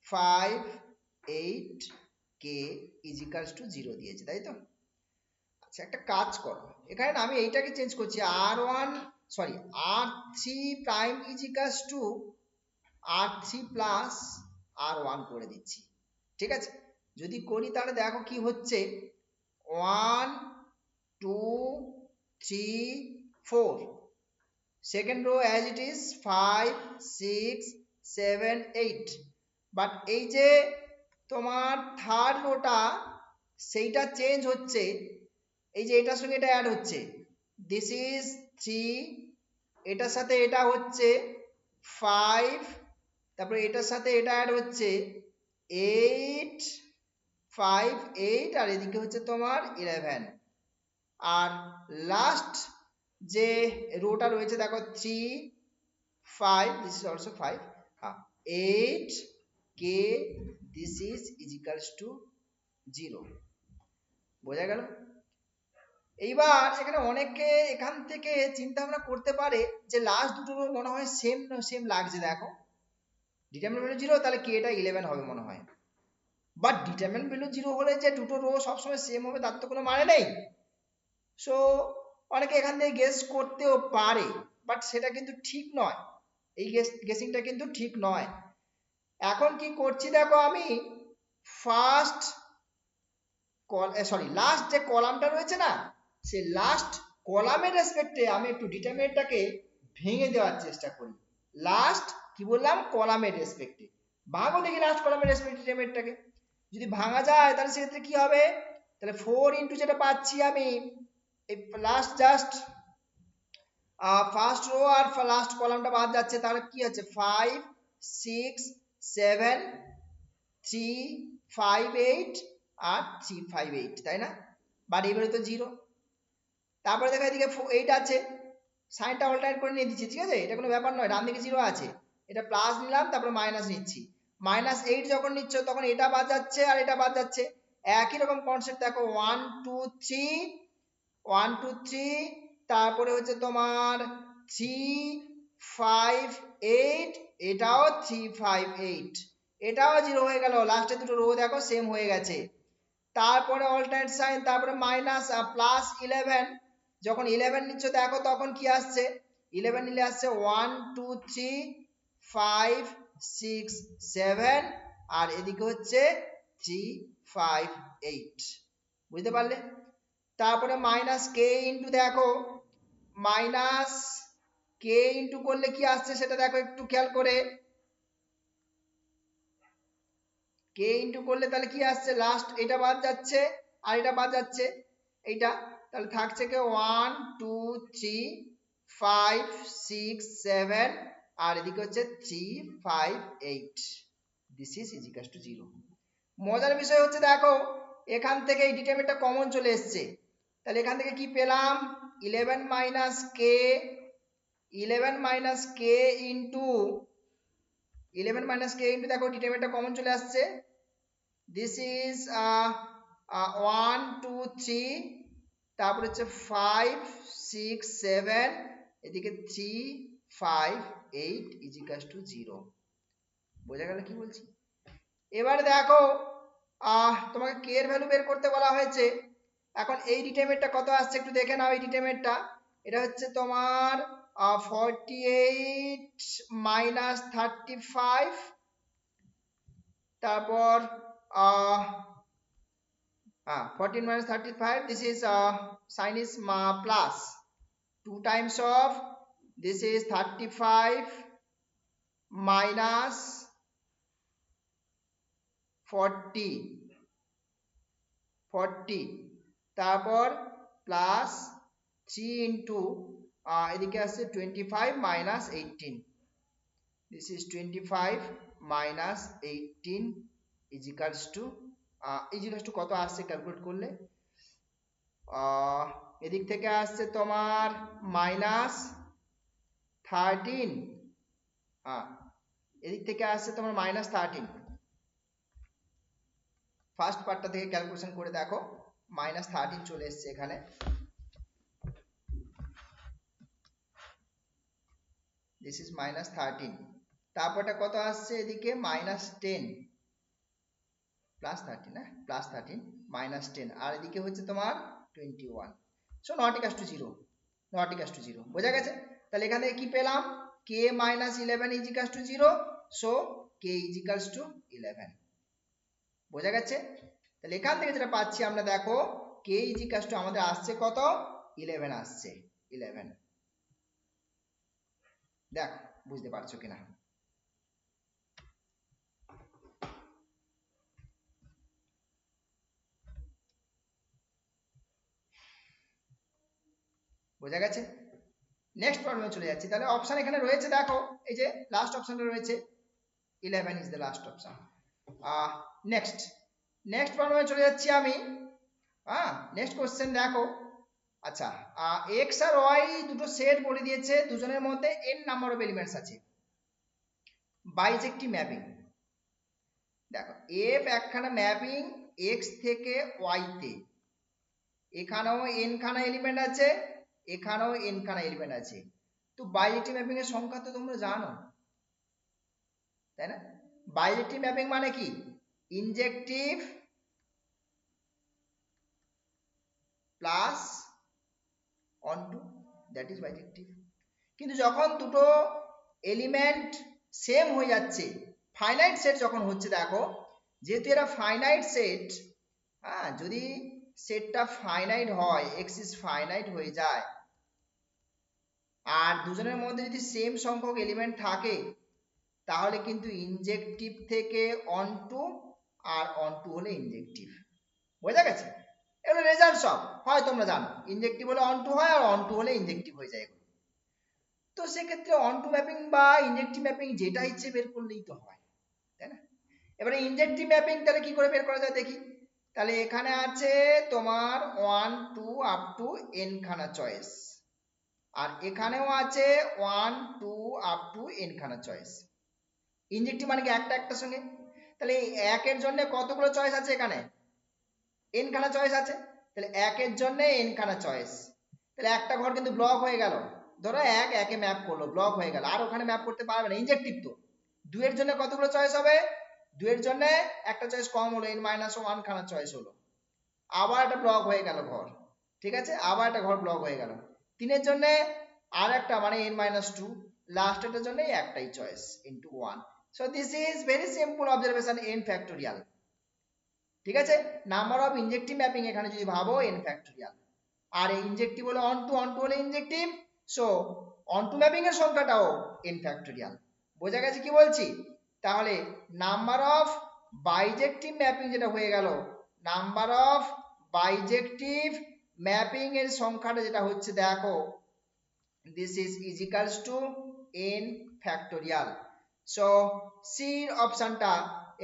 5 8 কে ইজ ইকুয়ালস টু 0 দিয়েছে, তাই তো? আচ্ছা একটা কাজ করো, এখানে না আমি এইটাকে চেঞ্জ করছি, r1 sorry r3 prime is equals two r3 plus r1 করে দিচ্ছি, ঠিক আছে? যদি করি তাহলে দেখো কি হচ্ছে, 1 2 3 4, second rho as it is 5 6 7 8, but এই যে তোমার থার্ড রোটা সেইটা চেঞ্জ হচ্ছে, এই যে এটার সঙ্গে এটা অ্যাড হচ্ছে, দিস ইজ 3, এটার সাথে এটা হচ্ছে 5, তারপরে এটার সাথে এটা অ্যাড হচ্ছে 8, 5, 8, আর এদিকে হচ্ছে তোমার 11, আর লাস্ট যে রোটা রয়েছে দেখো 3, 5, this is also 5, 8 k, this is equals to 0। বোঝা গেল? এইবার এখানে অনেকে এখান থেকে চিন্তা ভাবনা করতে পারে যে লাস্ট দুটো রো মনে হয় সেম সেম লাগছে, দেখো ডিটারমিনেন্ট ভ্যালু 0, তাহলে কে টা 11 হবে মনে হয়, বাট ডিটারমিনেন্ট ভ্যালু 0 হলে যে দুটো রো সবসময় সেম হবে তার তো কোনো মানে নেই। সো অনেকে এখান থেকে গেস করতেও পারে, বাট সেটা কিন্তু ঠিক নয়, এই গেসিংটা কিন্তু ঠিক নয়। এখন কি করছি দেখো, আমি ফার্স্ট লাস্ট যে কলামটা রয়েছে না, সেই লাস্ট কলামের রেসপেক্টে আমি একটু ডিটারমিনেন্টটাকে ভেঙে দেওয়ার চেষ্টা করি। লাস্ট কি বললাম, কলামের রেসপেক্টে ভাঙো দেখি, লাস্ট কলামের রেসপেক্টে ডিটারমিনেন্টটাকে যদি ভাঙা যায় তাহলে সেক্ষেত্রে কি হবে, তাহলে 4 ইন্টু যেটা পাচ্ছি আমি এই লাস্ট জাস্ট ফার্স্ট রো আর লাস্ট কলামটা বাদ যাচ্ছে, তাহলে কি হচ্ছে 5, 6, 7, 3, 5, 8 আর 3, 5, 8, তাই না? বাট এবারে তো 0। তারপরে দেখো এদিকে 8 আছে, সাইনটা অল্টারনেট করে নিয়ে দিচ্ছি, ঠিক আছে, এটা কোনো ব্যাপার নয়, ডান দিকে 0 আছে, এটা প্লাস নিলাম তারপরে মাইনাস নিচ্ছি, -8 যখন নিচ্ছ তখন এটা বাদ যাচ্ছে আর এটা বাদ যাচ্ছে, একই রকম কনসেপ্ট দেখো 1 2 3, 1 2 3, তারপরে হচ্ছে তোমার 3 5 8, এটাও 3 5 8, এটাও 0 হয়ে গেল, লাস্টে দুটো রো দেখো সেম হয়ে গেছে। তারপরে অল্টারনেট সাইন, তারপরে মাইনাস প্লাস 11, যখন 11 নিচ্ছ দেখো তখন কি আসছে, 11 নিলে আসছে 1 2 3 5 6 7, আর এদিকে হচ্ছে 3 5 8, বুঝতে পারলে? তারপরে মাইনাস কে ইন্টু দেখো, মাইনাস কে ইন্টু করলে কি আসছে সেটা দেখো একটু খেয়াল করে, কে ইন্টু করলে তাহলে কি আসছে, লাস্ট এটা বাদ যাচ্ছে আর এটা বাদ যাচ্ছে, এইটা তাহলে থাকছে কে 1 2 3 5 6 7, আর এদিকে হচ্ছে 3 5 8, দিস ইজ ইজিকাস টু 0। মজার বিষয় হচ্ছে দেখো এখান থেকে এই ডিটারমিনেন্টটা কমন চলে এসছে, তাহলে এখান থেকে কি পেলাম, 11 মাইনাস কে, 11 মাইনাস কে ইন্টু 11 মাইনাস কে ইন্টু দেখো ডিটারমিনেন্টটা কমন চলে আসছে, this is 1 2 3, তারপর হচ্ছে 5 6 7, এদিকে 3 5 8 ইজিকাস টু 0। বোঝা গেল কি বলছি? এবারে দেখো তোমাকে কে এর ভ্যালু বের করতে বলা হয়েছে, এখন এই ডিটারমিনেন্টটা কত আসছে একটু দেখে নাও, এই ডিটারমিনেন্টটা এটা হচ্ছে তোমার 48 মাইনাস 35, তারপর 14 minus 35, this is sign is plus 2 times of this is 35 minus 40, তারপর প্লাস 3 ইন্টু এদিকে আসছে 25 minus 18, this is 25 minus 18 is equals to কত আসছে ক্যালকুলেট করলে, এদিক থেকে আসছে তোমার -13, এদিক থেকে আসছে তোমার -13, ফার্স্ট পার্টটা থেকে ক্যালকুলেশন করে দেখো -13 চলে এসছে এখানে, দিস ইজ -13, তারপরটা কত আসছে এদিকে -10 +13 না +13 -10, আর এদিকে হচ্ছে তোমার 21, so not equals to 0, not equals to 0, বোঝা গেছে? তাহলে এখান থেকে কি পেলাম, k - 11 is equals to 0, so k is equals two 11, বোঝা গেছে? তাহলে এখান থেকে যেটা পাচ্ছি আমরা দেখো k ইজ ইকুয়ালস টু আমাদের আসছে কত, 11 আসছে, 11, দেখো বুঝতে পারছো কিনা? বোঝা গেছে? নেক্সট প্রবলেমে চলে যাচ্ছি। তাহলে অপশন এখানে রয়েছে, দেখো এই যে লাস্ট অপশনটা রয়েছে 11 is the last option. Next প্রবলেমে চলে যাচ্ছি আমি। নেক্সট কোশ্চেন দেখো। আচ্ছা, এক্স আর ওয়াই দুটো সেট বলে দিয়েছে, দুজনের মধ্যে n নাম্বার অফ এলিমেন্টস আছে, বাইজেক্টিভ ম্যাপিং। দেখো এফ একখানা ম্যাপিং এক্স থেকে ওয়াই তে, এখানেও n খানা এলিমেন্ট আছে, এখানেও n খানা এলিমেন্ট আছে। তো বাইজেক্টিভ ম্যাপিং এর সংখ্যা তো তোমরা জানো, তাই না? বাইজেক্টিভ ম্যাপিং মানে কি? ইনজেক্টিভ প্লাস অনটু, দ্যাট ইজ বাইজেক্টিভ। কিন্তু যখন দুটো এলিমেন্ট সেম হয়ে যাচ্ছে, ফাইনাইট সেট যখন হচ্ছে, দেখো যেহেতু এরা ফাইনাইট সেট, যদি সেটটা ফাইনাইট হয়, এক্স ইজ ফাইনাইট হয়ে যায়, আর দুজনের মধ্যে যদি সেম সংখ্যক এলিমেন্ট থাকে, তাহলে কিন্তু ইনজেক্টিভ থেকে অনটু, আর অনটু হলে ইনজেক্টিভ। বোঝা গেছে? এগুলো রেজাল্ট সব হয় তোমরা জানো, ইনজেক্টিভ হলে অনটু হয়, আর অনটু হলে ইনজেক্টিভ হয়ে যায়। তো সেক্ষেত্রে অনটু ম্যাপিং বা ইনজেক্টিভ ম্যাপিং যেটা ইচ্ছে বের করলেই তো হয়, তাই না? এবারে ইনজেক্টিভ ম্যাপিং তাহলে কি করে বের করা যায় দেখি। তাহলে এখানে আছে তোমার 1 2 আপ টু n খানা চয়েস, আর এখানেও আছে 1 2 আপ টু n খানা চয়েস। ইনজেক্টিভ মানে কি একটা একটার সঙ্গে, তাহলে একের জন্য কতগুলো চয়েস আছে? এখানে n খানা চয়েস আছে, তাহলে একের জন্য n খানা চয়েস, তাহলে একটা ঘর কিন্তু ব্লক হয়ে গেল। ধরো এক একে ম্যাপ করলো, ব্লক হয়ে গেল, আর ওখানে ম্যাপ করতে পারবে না, ইনজেক্টিভ তো। দুইয়ের জন্য কতগুলো চয়েস হবে? দুইয়ের জন্য একটা চয়েস কম হলো, n-1 খানা চয়েস হলো, আবার একটা ব্লক হয়ে গেল ঘর, ঠিক আছে, আবার একটা ঘর ব্লক হয়ে গেল। তিনের জন্য আর একটা মানে n-2, লাস্টের জন্য একটাই choice into 1। So this is very simple observation, n factorial. ঠিক আছে, নাম্বার অফ ইনজেক্টিভ ম্যাপিং এখানে যদি ভাবো n ফ্যাক্টোরিয়াল, আর ইনজেক্টিভ হলো অনটু, অনটু হলে ইনজেক্টিভ, সো অনটু ম্যাপিং এর সংখ্যাটাও n ফ্যাক্টোরিয়াল। বোঝা গেছে কি বলছি? তাহলে নাম্বার অফ বাইজেক্টিভ ম্যাপিং যেটা হয়ে গেল, নাম্বার অফ বাইজেক্টিভ ম্যাপিং এর সংখ্যাটা যেটা হচ্ছে, দেখো this is equals to n factorial. So C অপশনটা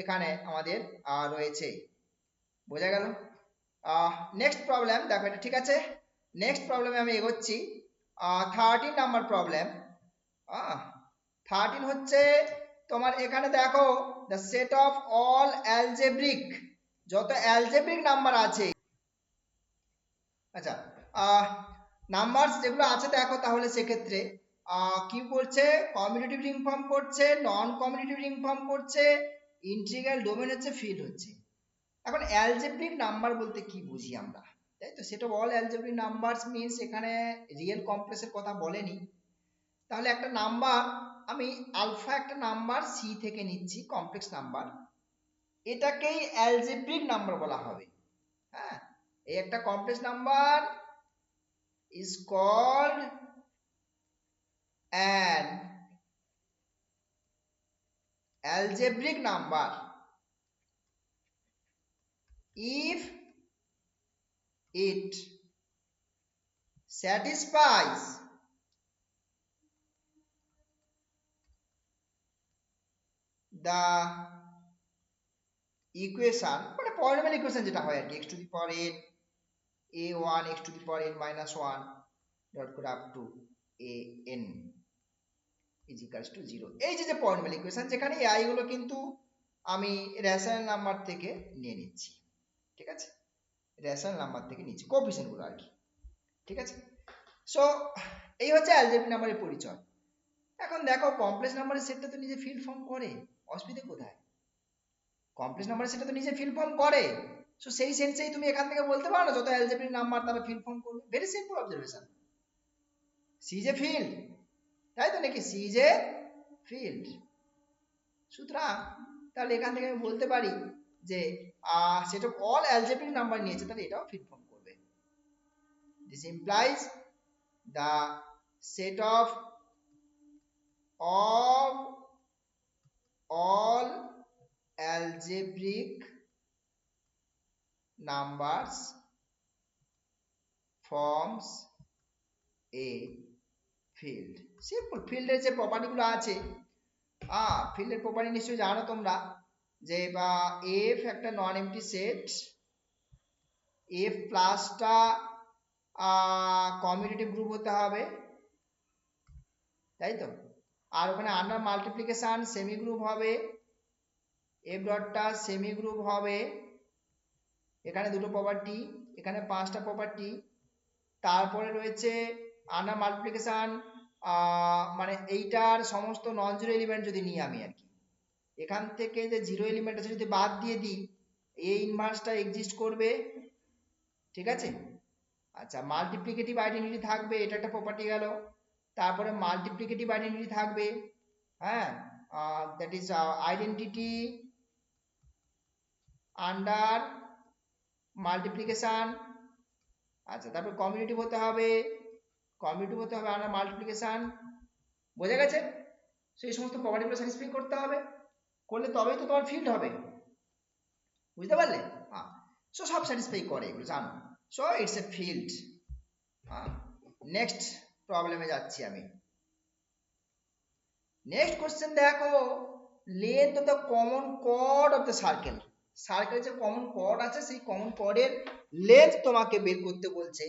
এখানে আমাদের রয়েছে। বোঝা গেল? নেক্সট প্রবলেম দেখো, এটা ঠিক আছে। নেক্সট প্রবলেমে আমি এগোচ্ছি। 13 নাম্বার প্রবলেম। 13 হচ্ছে তোমার, এখানে দেখো the set of all algebraic, যত অ্যালজেব্রিক নাম্বার আছে, আচ্ছা নাম্বারস যেগুলো আছে দেখো, তাহলে সেক্ষেত্রে কি করছে? কমিউটেটিভ রিং ফর্ম করছে, নন কমিউটেটিভ রিং ফর্ম করছে, ইন্টিগ্রাল ডোমেন হচ্ছে, ফিল্ড হচ্ছে। এখন অ্যালজেব্রিক নাম্বার বলতে কি বুঝি আমরা, তাই তো? Set of all algebraic numbers means এখানে রিয়েল কমপ্লেক্সের কথা বলেনি। তাহলে একটা নাম্বার, আমি আলফা একটা নাম্বার সি থেকে নিচ্ছি, কমপ্লেক্স নাম্বার, এটাকেই অ্যালজেব্রিক নাম্বার বলা হবে। হ্যাঁ, এই একটা complex number is called an algebraic number if it satisfies the equation, মানে পলিনোমিয়াল ইকুয়েশন যেটা হয় আর কি, x to the power n a1 x to the power n minus 1 dot করে up two an is equals to 0। এই যে polynomial equation, যেখানে ai গুলো কিন্তু আমি রেশনাল নাম্বার থেকে নিয়ে নিচ্ছি, ঠিক আছে, রেশনাল নাম্বার থেকে নিচ্ছি কোএফিসিয়েন্ট গুলো আর কি, ঠিক আছে। সো এই হচ্ছে অ্যালজেব্রিক নাম্বারের পরিচয়। এখন দেখো কমপ্লেক্স নাম্বারের সেটটা তো নিজে ফিল্ড ফর্ম করে, অসুবিধা কোথায়? কমপ্লেক্স নাম্বারের সেটটা তো নিজে ফিল্ড ফর্ম করে, সো সেই সেন্সেই তুমি এখান থেকে বলতে পারো না যত অ্যালজেব্রিক নাম্বার তারা ফিল্ড ফর্ম করবে। Very simple observation, C is a field, তাই তো নাকি? C is a field. সুতরাং তাহলে এখান থেকে আমি বলতে পারি যে set of all algebraic number নিয়েছে, তাহলে এটাও ফিল্ড ফর্ম করবে। This implies the set of all algebraic numbers forms a field. Simple. ফিল্ডের যে প্রপার্টিগুলো আছে, ফিল্ডের প্রপার্টি নিশ্চয়ই জানো তোমরা, যে এফ একটা নন এমটি সেট, এফ প্লাসটা কমিউটেটিভ গ্রুপ হতে হবে, তাই তো। আর ওখানে আন্ডার মাল্টিপ্লিকেশন সেমি গ্রুপ হবে, এফ ডটটা সেমি গ্রুপ হবে। এখানে দুটো প্রপার্টি, এখানে 5টা প্রপার্টি। তারপরে রয়েছে আন্ডার মাল্টিপ্লিকেশন, মানে এইটার সমস্ত নন জিরো এলিমেন্ট যদি নিই আমি আর কি, এখান থেকে যে জিরো এলিমেন্ট আছে যদি বাদ দিয়ে দিই, এই ইনভার্সটা এক্সিস্ট করবে, ঠিক আছে। আচ্ছা, মাল্টিপ্লিকেটিভ আইডেন্টিটি থাকবে, এটা একটা প্রপার্টি গেল। তারপরে মাল্টিপ্লিকেটিভ আইডেন্টিটি থাকবে, হ্যাঁ, that is identity under multiplication. আচ্ছা, তারপর কমিউনিটিভ হতে হবে, আন্ডার মাল্টিপ্লিকেশন। বোঝা গেছে? সেই সমস্ত প্রপার্টিগুলো স্যাটিসফাই করতে হবে, করলে তবেই তো তোমার ফিল্ড হবে। বুঝতে পারলে? সো সব স্যাটিসফাই করে এগুলো, জানো। So it's a field. Next প্রবলেমে যাচ্ছি আমি। নেক্সট কোশ্চেন দেখো, length of the common chord of the circle. সার্কেলের যে কমন কর্ড আছে, সেই কমন কর্ডের লেন্থ তোমাকে বের করতে বলছে।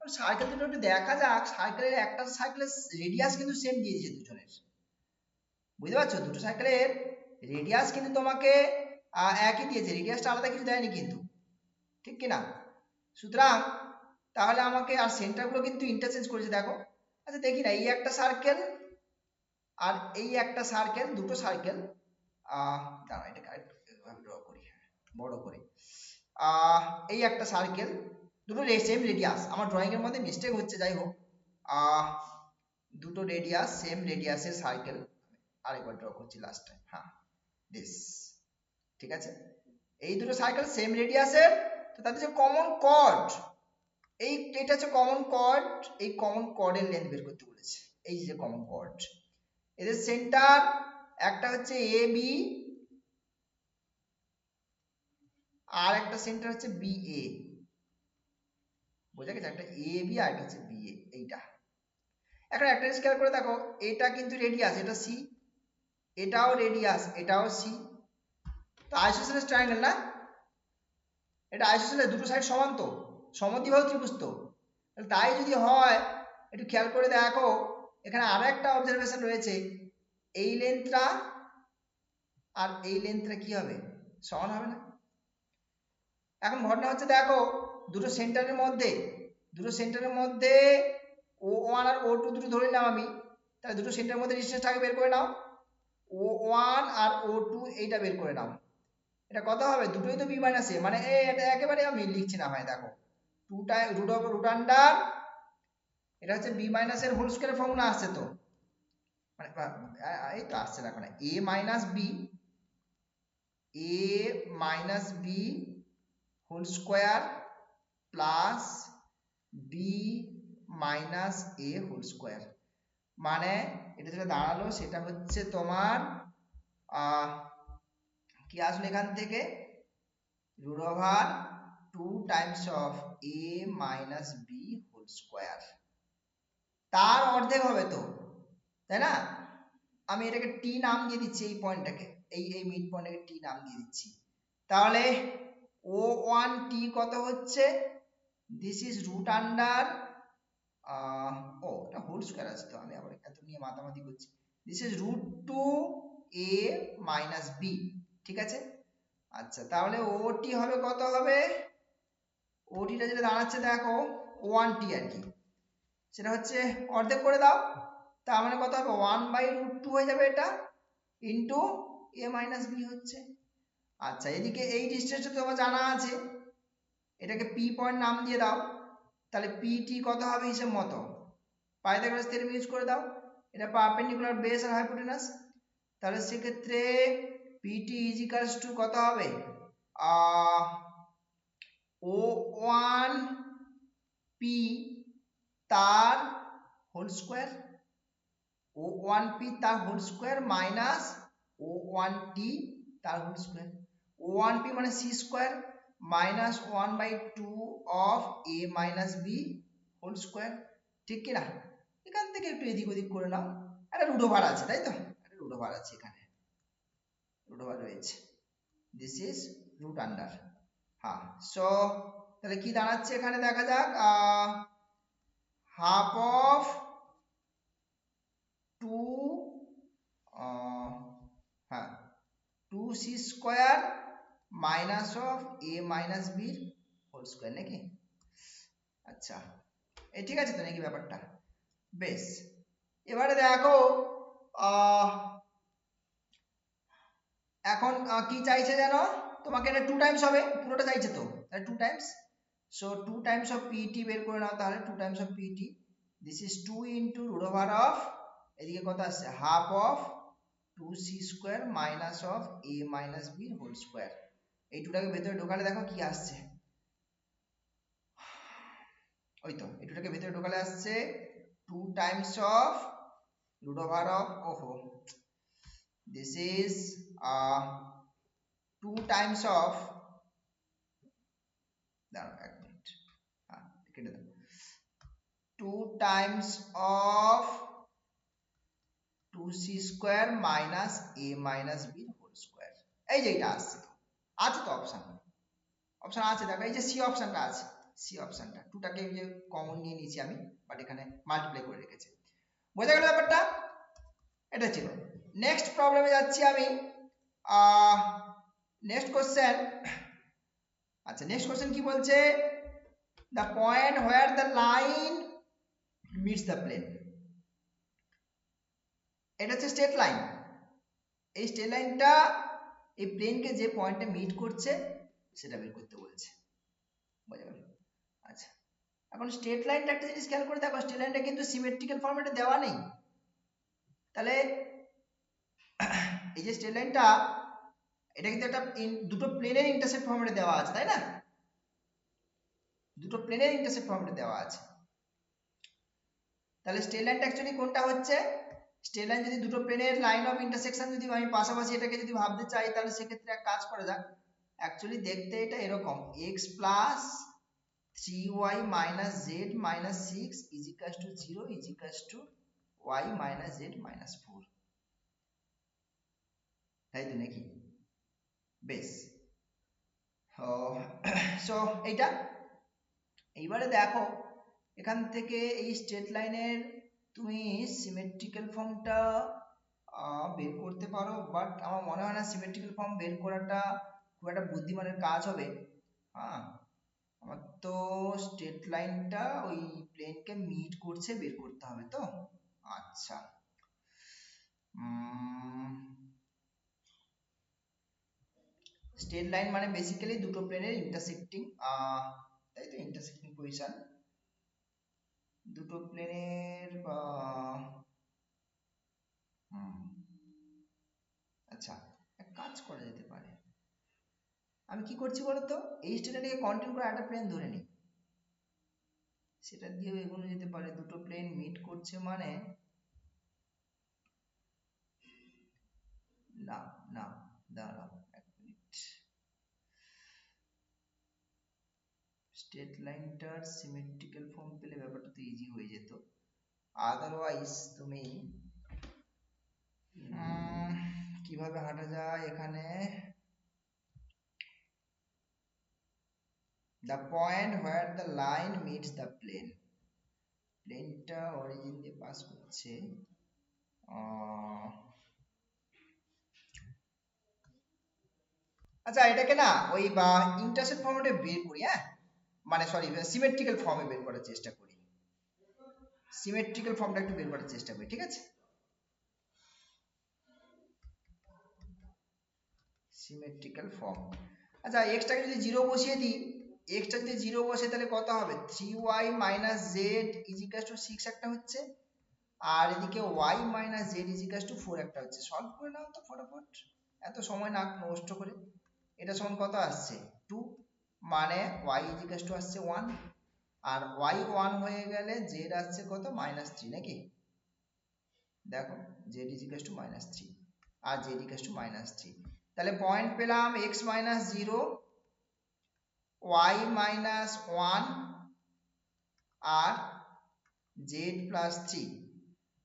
সার্কেল দুটো একটু দেখা যাক। সার্কেলের একটা সার্কেলের রেডিয়াস কিন্তু সেম দিয়েছে দুজনের, বুঝতে পারছো? দুটো সার্কেলের রেডিয়াস কিন্তু তোমাকে একই দিয়েছে, রেডিয়াসটা আলাদা কিছু দেয়নি কিন্তু, ঠিক কিনা? সুতরাং তাহলে আমাকে, আর সেন্টারগুলো কিন্তু ইন্টারচেঞ্জ করেছে, দেখো। আচ্ছা দেখি না, এই একটা সার্কেল আর এই একটা সার্কেল, দুটো সার্কেল, দাঁড়া এটাকে আরেকটু ড্র করি বড় করে। এই একটা সার্কেল, দুটো সেম রেডিয়াস, আমার ড্রয়িং এর মধ্যে মিস্টেক হচ্ছে, যাই হোক। দুটো রেডিয়াস, সেম রেডিয়াসের সার্কেল, আরেকবার ড্র করছি লাস্ট টাইম। হ্যাঁ, দিস, ঠিক আছে। এই দুটো সার্কেল সেম রেডিয়াসের, তো তাদের যে কমন কর্ড, এটা হচ্ছে কমন কর্ড। এই কমন কর্ডের লেন্থ বের করতে বলেছে। এই যে কমন কর্ড, এদের সেন্টার একটা হচ্ছে এ বি, আর একটা সেন্টার হচ্ছে বি এ। বোঝা গেছে? একটা এ বি আর একটা হচ্ছে বি এ, এইটা। এখন একটা জিনিস খেয়াল করে দেখো, এটা কিন্তু রেডিয়াস, এটা সি, এটাও রেডিয়াস, এটাও সি। তো আইসোসেলেস ট্রায়াঙ্গেল না, এটা আইসোসেলেস, দুটো সাইড সমান, তো সমদ্বিবাহু ত্রিভুজ তো। তাই যদি হয়, একটু খেয়াল করে দেখো, এখানে আরো একটা অবজারভেশন রয়েছে, এই লেন্থটা আর এই লেন্থটা কি হবে? সমান হবে না? এখন ঘটনা হচ্ছে দেখো, দুটো সেন্টারের মধ্যে ও ওয়ান আর ও টু দুটো ধরে নিলাম আমি, তাহলে দুটো সেন্টারের মধ্যে ডিস্টেন্সটাকে বের করে নাও। ও ওয়ান আর ও টু এইটা বের করে নাও। এটা কত হবে? দুটোই তো বি মাইনাস এ, মানে এটা একেবারে আমি লিখছি না ভাই, দেখো, টু টাইম রুট আন্ডার, এটা হচ্ছে বি মাইনাস এর হোল স্কয়ার ফর্মুলা আসছে তো, মানে এই তো আসছে, দেখো না, a minus b whole square plus b minus a whole square, মানে এটা যেটা দাঁড়ালো সেটা হচ্ছে তোমার কি আসলে এখান থেকে root over 2 times of a minus b whole square, তার অর্ধেক হবে তো, তাই না? আমি এটাকে টি নাম দিয়ে দিচ্ছি, এই পয়েন্টটাকে, এই মিড পয়েন্টটাকে টি নাম দিয়ে দিচ্ছি। তাহলে ও ওয়ান টি কত হচ্ছে? দিস ইজ রুট আন্ডার, ও এটা হোল স্কয়ার আছে তো, আমি আবার এত নিয়ে মাতামাতি করছি। This is root two a minus b, ঠিক আছে। আচ্ছা, তাহলে ওটি হবে কত হবে? ওটিটা যেটা দাঁড়াচ্ছে দেখো, ওয়ান টি আর কি, সেটা হচ্ছে অর্ধেক করে দাও, তার মানে কত হবে? 1/√2 হয়ে যাবে এটা, ইন্টু এ মাইনাস বি হচ্ছে। আচ্ছা, এদিকে এই ডিস্টেন্সটা তোমার জানা আছে, এটাকে পি পয়েন্ট নাম দিয়ে দাও, তাহলে পিটি কত হবে হিসেব মতো? পাইথাগোরাস থিওরেম ইউজ করে দাও, এটা পারপেন্ডিকুলার বেস আর হাইপোটেনাস, তাহলে সেক্ষেত্রে পিটি ইজ ইকুয়ালস টু কত হবে? ও ওয়ান পি তার whole square, O one P তার whole square minus O one T তার whole square. O one P মানে c square minus 1/2 of a minus b whole square, ঠিক কি না? এখান থেকে একটু এদিক ওদিক করে নাও, একটা রুট ওভার আছে তাই তো, একটা রুট ওভার আছে, এখানে রুট ওভার রয়েছে, দিস ইজ রুট আন্ডার। হ্যাঁ, সো তাহলে কি দাঁড়াচ্ছে এখানে দেখা যাক, হাফ অফ 2 হ্যাঁ 2c square minus of a minus b whole square নাকি? আচ্ছা, ঠিক আছে তো নাকি ব্যাপারটা? বেশ, এবারে দেখো এখন কি চাইছে যেন, তোমাকে এটা 2 টাইমস হবে, পুরোটা চাইছে তো, তাহলে 2 times, so 2 times of pt বের করে নাও, তাহলে 2 times of pt, this is 2 into root over of, এদিকে কত আসছে, half of 2c square minus of a minus b whole square. এই 2টাকে ভেতরে ঢোকালে দেখো কি আসছে, ওই তো এই 2টাকে ভেতরে ঢোকালে আসছে 2 times of root over of, ওহো, this is 2 টাইমস অফ, দাঁড়াও এক মিনিট, হ্যাঁ কেটে দাও, 2 times of 2c square minus a minus b whole square. এই যে এটা আসছে, আছে তো অপশন, অপশন আছে দেখো, এই যে সি অপশনটা আছে, সি অপশনটা 2টাকে এই যে কমন নিয়ে নিয়েছি আমি, বাট এখানে মাল্টিপ্লাই করে রেখেছি। বোঝা গেল ব্যাপারটা? এটা ছিল। নেক্সট প্রবলেমে যাচ্ছি আমি, নেক্সট কোশ্চেন। আচ্ছা, নেক্সট কোশ্চেন কি বলছে, the point where the line meets the plane. এটা হচ্ছে স্ট্রেট লাইন, এই স্ট্রেট লাইনটা এই প্লেনকে যে পয়েন্টে মিট করছে সেটা বের করতে বলছে। বোঝা গেল? আচ্ছা, এখন স্ট্রেট লাইনটা একটা জিনিস খেয়াল করে দেখো, স্ট্রেট লাইনটা কিন্তু সিমেট্রিক্যাল ফরম্যাটে দেওয়া নেই, তাহলে এই যে স্ট্রেট লাইনটা, এটা কিন্তু একটা দুটো প্লেনের ইন্টারসেক্ট ফরম্যাটে দেওয়া আছে তাই না, দুটো প্লেনের ইন্টারসেক্ট ফরম্যাটে দেওয়া আছে, তাহলে স্ট্রেট লাইনটা অ্যাকচুয়ালি কোনটা হচ্ছে, স্ট্রেট লাইন যদি দুটো প্লেনের লাইন অফ ইন্টারসেকশন যদি আমি পাশাপাশি এটাকে যদি ভাবতে চাই, তাহলে সেক্ষেত্রে এক কাজ করা যাক, অ্যাকচুয়ালি দেখতে এটা এরকম, x plus 3y minus Z minus 6 is equals to 0 is equals two y minus Z minus 4, তাই তো নাকি? বেশ, সো এইটা, এইবারে দেখো এখান থেকে এই স্ট্রেট লাইনের তুমি সিমেট্রিক্যাল ফর্মটা বের করতে পারো, বাট আমার মনে হয় না সিমেট্রিক্যাল ফর্ম বের করাটা খুব একটা বুদ্ধিমানের কাজ হবে। হ্যাঁ, আমার তো স্ট্রেট লাইনটা ওই প্লেনকে মিট করছে বের করতে হবে তো। আচ্ছা, স্ট্রেট লাইন মানে বেসিক্যালি দুটো প্লেনের ইন্টারসেক্টিং, তাই তো, ইন্টারসেক্টিং পজিশন, দুটো প্লেনের, আচ্ছা এক কাজ করা যেতে পারে, আমি কি করছি বলতো, এই স্ট্রেটটাকে কন্টিনিউ করে একটা প্লেন ধরে নিই, সেটা দিয়েও এগোনো যেতে পারে, দুটো প্লেন মিট করছে মানে, না না দাঁড়াও এক মিনিট, স্ট্রেট লাইনটার সিমেট্রিক্যাল ফর্ম পেলে ব্যাপারটা তো ইজি হয়ে যেত, আদারওয়াইজ তুমি কিভাবে হাঁটা যায় এখানে, the point where the line meets the plane, প্লেনটা অরিজিন দিয়ে পাস করছে, আচ্ছা এটাকে না ওই বা ইন্টারসেক্ট ফর্মেটে বের করি, হ্যাঁ মানে সরি সিমেট্রিক্যাল ফর্মে বের করার চেষ্টা করি, সিমেট্রিক্যাল ফর্মটা একটু বের করার চেষ্টা করি, ঠিক আছে? সিমেট্রিক্যাল ফর্ম, আচ্ছা এক্সটাকে যদি 0 বসিয়ে দিই, এক্সটা যদি 0 বসে তাহলে কত হবে, 3y minus Z is equal two 6 একটা হচ্ছে, আর এদিকে y minus Z is equal two 4 একটা হচ্ছে, সলভ করে নাও তো ফটাফট, এত সময় না নষ্ট করে। এটা সমান কত আসছে 2, মানে y ইজ ইকুয়াল টু আসছে 1, আর y 1 হয়ে গেলে z আসছে কত -3 নাকি, দেখো z ইজ ইকুয়াল টু -3 আর z ইকুয়াল টু -3, তাহলে পয়েন্ট পেলাম x মাইনাস 0, y মাইনাস 1 আর জেড প্লাস 3,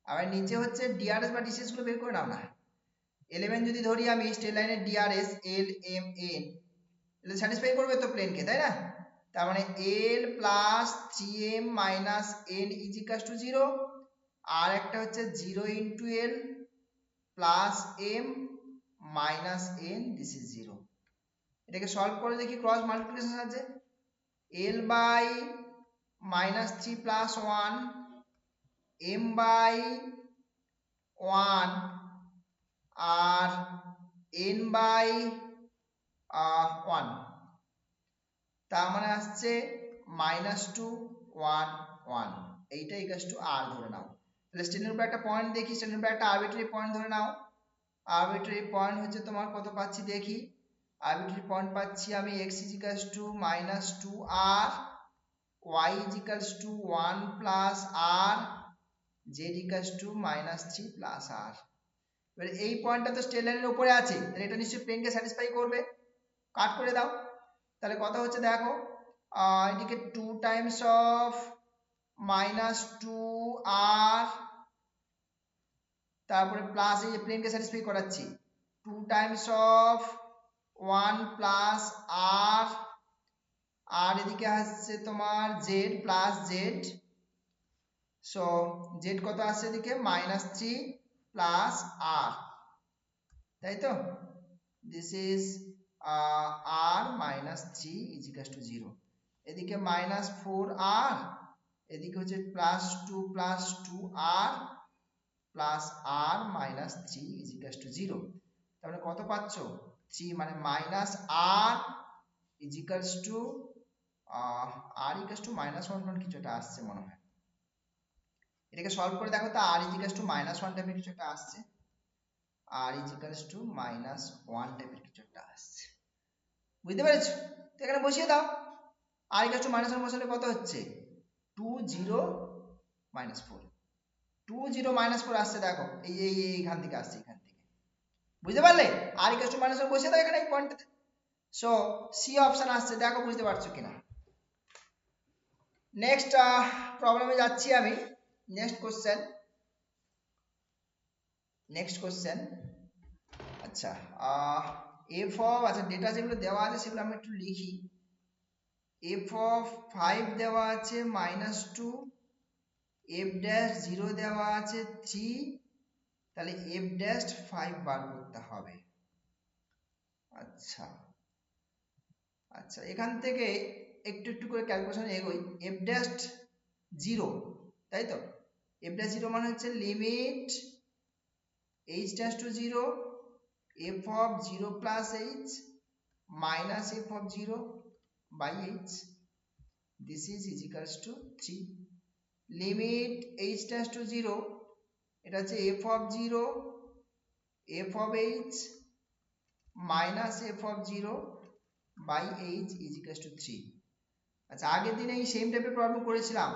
আবার নিচে হচ্ছে ডিআরএস বা ডিসিএস গুলো বের করে নাও না। 11 যদি ধরি আমি, স্ট্রেট লাইনের ডিআরএস এল এম এন, এটা স্যাটিসফাই করবে তো প্লেনকে, তাই না? তার মানে l plus 3m minus n is equal to 0, আর একটা হচ্ছে 0 into l plus m minus n, this is 0। এটাকে সলভ করে দেখি ক্রস মাল্টিপ্লিকেশন আছে। L by minus 3 plus 1, m by 1 আর এন বাই 1, তার মানে আসছে -2 1 1, এইটা ইকুয়াল টু আর ধরে নাও। তাহলে স্ট্যান্ডার্ড উপর একটা পয়েন্ট দেখি, স্ট্যান্ডার্ড উপর একটা আরবিট্রারি পয়েন্ট ধরে নাও। আরবিট্রারি পয়েন্ট হচ্ছে তোমার কত পাচ্ছি দেখি, আরবিট্রারি পয়েন্ট পাচ্ছি আমি x is equal two -2 r, y is equal two 1 plus r, z equal to -3 plus r। এবার এই পয়েন্টটা তো স্ট্রেট লাইনের উপরে আছে, তাহলে এটা নিশ্চয়ই প্লেনকে স্যাটিসফাই করবে। কাট করে দাও, তাহলে কত হচ্ছে দেখো, এদিকে 2 টাইমস অফ -2r, তারপরে প্লাস এই যে প্লেনকে স্যাটিসফাই করাচ্ছি 2 টাইমস অফ 1 প্লাস r, আর এদিকে আসছে তোমার z plus z, so z কত আসছে এদিকে -3 প্লাস r, তাই তো? This is r minus 3 is equal to 0, এদিকে -4r, এদিকে হচ্ছে +2 2r plus r minus 3 is equal to 0। তাহলে কত পাচ্ছ 3, মানে -r is equal to r equals to -1 কিছু একটা আসছে মনে হয়, এটাকে সলভ করে দেখো তো r is equal to -1 টাইপের কিছু একটা আসছে, r is equal to -1 টাইপের কিছু একটা আসছে, বুঝতে পেরেছো? তো এখানে বসিয়ে দাও, r equal to -1 বসালে কত হচ্ছে 2 0 -4, 2 0 -4 আসছে দেখো, এইখান থেকে আসছে, এখান থেকে, বুঝতে পারলে? r equal to -1 বসিয়ে দাও এখানে এই পয়েন্টটাতে। সো সি অপশন আসছে, দেখো বুঝতে পারছো কিনা। নেক্সট প্রবলেমে যাচ্ছি আমি, নেক্সট কোশ্চেন। আচ্ছা, এফ অফ, আচ্ছা ডেটা যেগুলো দেওয়া আছে সেগুলো আমি একটু লিখি। এফ অফ 5 দেওয়া আছে -2, এফ ড্যাশ 0 দেওয়া আছে 3, তাহলে এফ ড্যাশ 5 বার করতে হবে। আচ্ছা আচ্ছা, এখান থেকে একটু একটু করে ক্যালকুলেশন এগোই। এফ ড্যাশ 0, তাই তো? এফ ড্যাশ 0 মানে হচ্ছে limit h dash to 0 f of 0 plus h minus f of 0 by h, this is equals to 3। Limit h dash to 0, এটা হচ্ছে f of 0 f of h minus f of 0 by h is equals to 3। আচ্ছা, আগের দিনে এই same টাইপের problem করেছিলাম,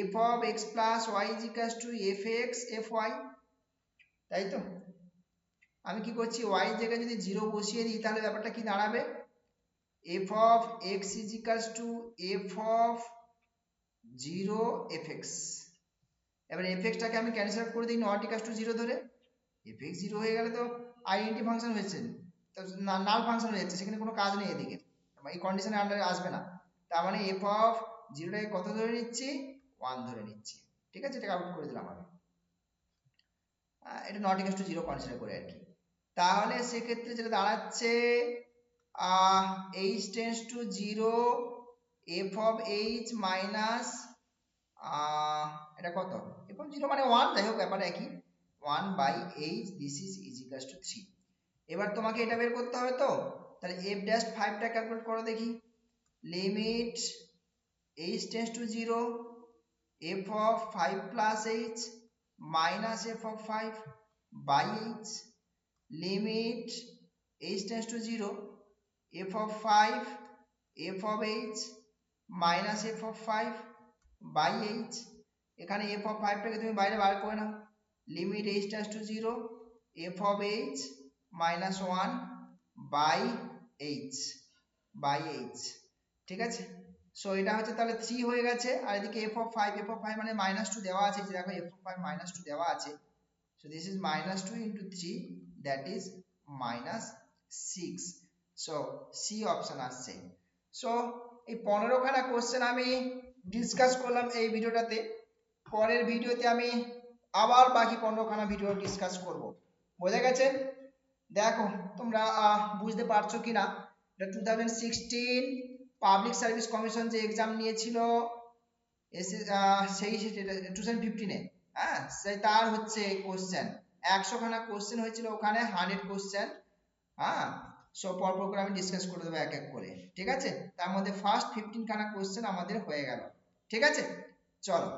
f of x plus y is equals to fx fy, তাই তো? আমি কি করছি, y এর জায়গায় যদি 0 বসিয়ে দিই তাহলে ব্যাপারটা কি দাঁড়াবে, f of x is equals to f of 0 fx। এবার fx টাকে আমি ক্যান্সেল আউট করে দিই নট ইকুয়াল টু 0 ধরে, fx 0 হয়ে গেলে তো আইডেন্টি ফাংশন হয়েছে, তো নাল ফাংশন হয়ে যাচ্ছে, সেখানে কোনো কাজ নেই এদিকে, এই কন্ডিশনের আন্ডারে আসবে না। তার মানে f of 0 টাকে কত ধরে নিচ্ছি, 1 ধরে নিচ্ছি, ঠিক আছে? এটা আউট করে দিলাম আমি, এটা নট ইকুয়াল টু 0 কনসিডার করে আর কি। তাহলে সেক্ষেত্রে যেটা দাঁড়াচ্ছে h tends to 0 f of h minus এটা কত, f of 0 মানে 1, যাই হোক ব্যাপারটা একই, 1 by h, this is equal to 3। এবার তোমাকে এটা বের করতে হবে তো, তাহলে f ড্যাশ 5 টা ক্যালকুলেট করো দেখি। Limit h tends to 0 f of 5 plus h minus f of 5 by h, limit h tends to 0 f of 5 f of h minus f of 5 by h, এখানে f of 5 টাকে তুমি বাইরে বার করে নাও, limit h tends to 0 f of h minus 1 by h, ঠিক আছে? So এটা হচ্ছে তাহলে 3 হয়ে গেছে, আর এদিকে f(5) মানে -2 দেওয়া আছে, যে দেখো f(5) -2 দেওয়া আছে। So this is -2 into 3, that is -6. So C option আসছে। সো এই 15খানা কোশ্চেন আমি ডিসকাস করলাম এই ভিডিওটাতে। পরের ভিডিওতে আমি আবার বাকি 15খানা ভিডিও ডিসকাস করব। বোঝা গেছে? দেখো তোমরা বুঝতে পারছো কিনা। এটা 2016 পাবলিক সার্ভিস কমিশন যে এক্সাম নিয়েছিল সেই 2015-এ, হ্যাঁ, সেই তার হচ্ছে কোশ্চেন 100খানা কোশ্চেন হয়েছিল ওখানে, 100 কোশ্চেন। হ্যাঁ, সো পরপর করে আমি ডিসকাস করে দেবো এক এক করে, ঠিক আছে? তার মধ্যে ফার্স্ট 15খানা কোশ্চেন আমাদের হয়ে গেল, ঠিক আছে? চলো।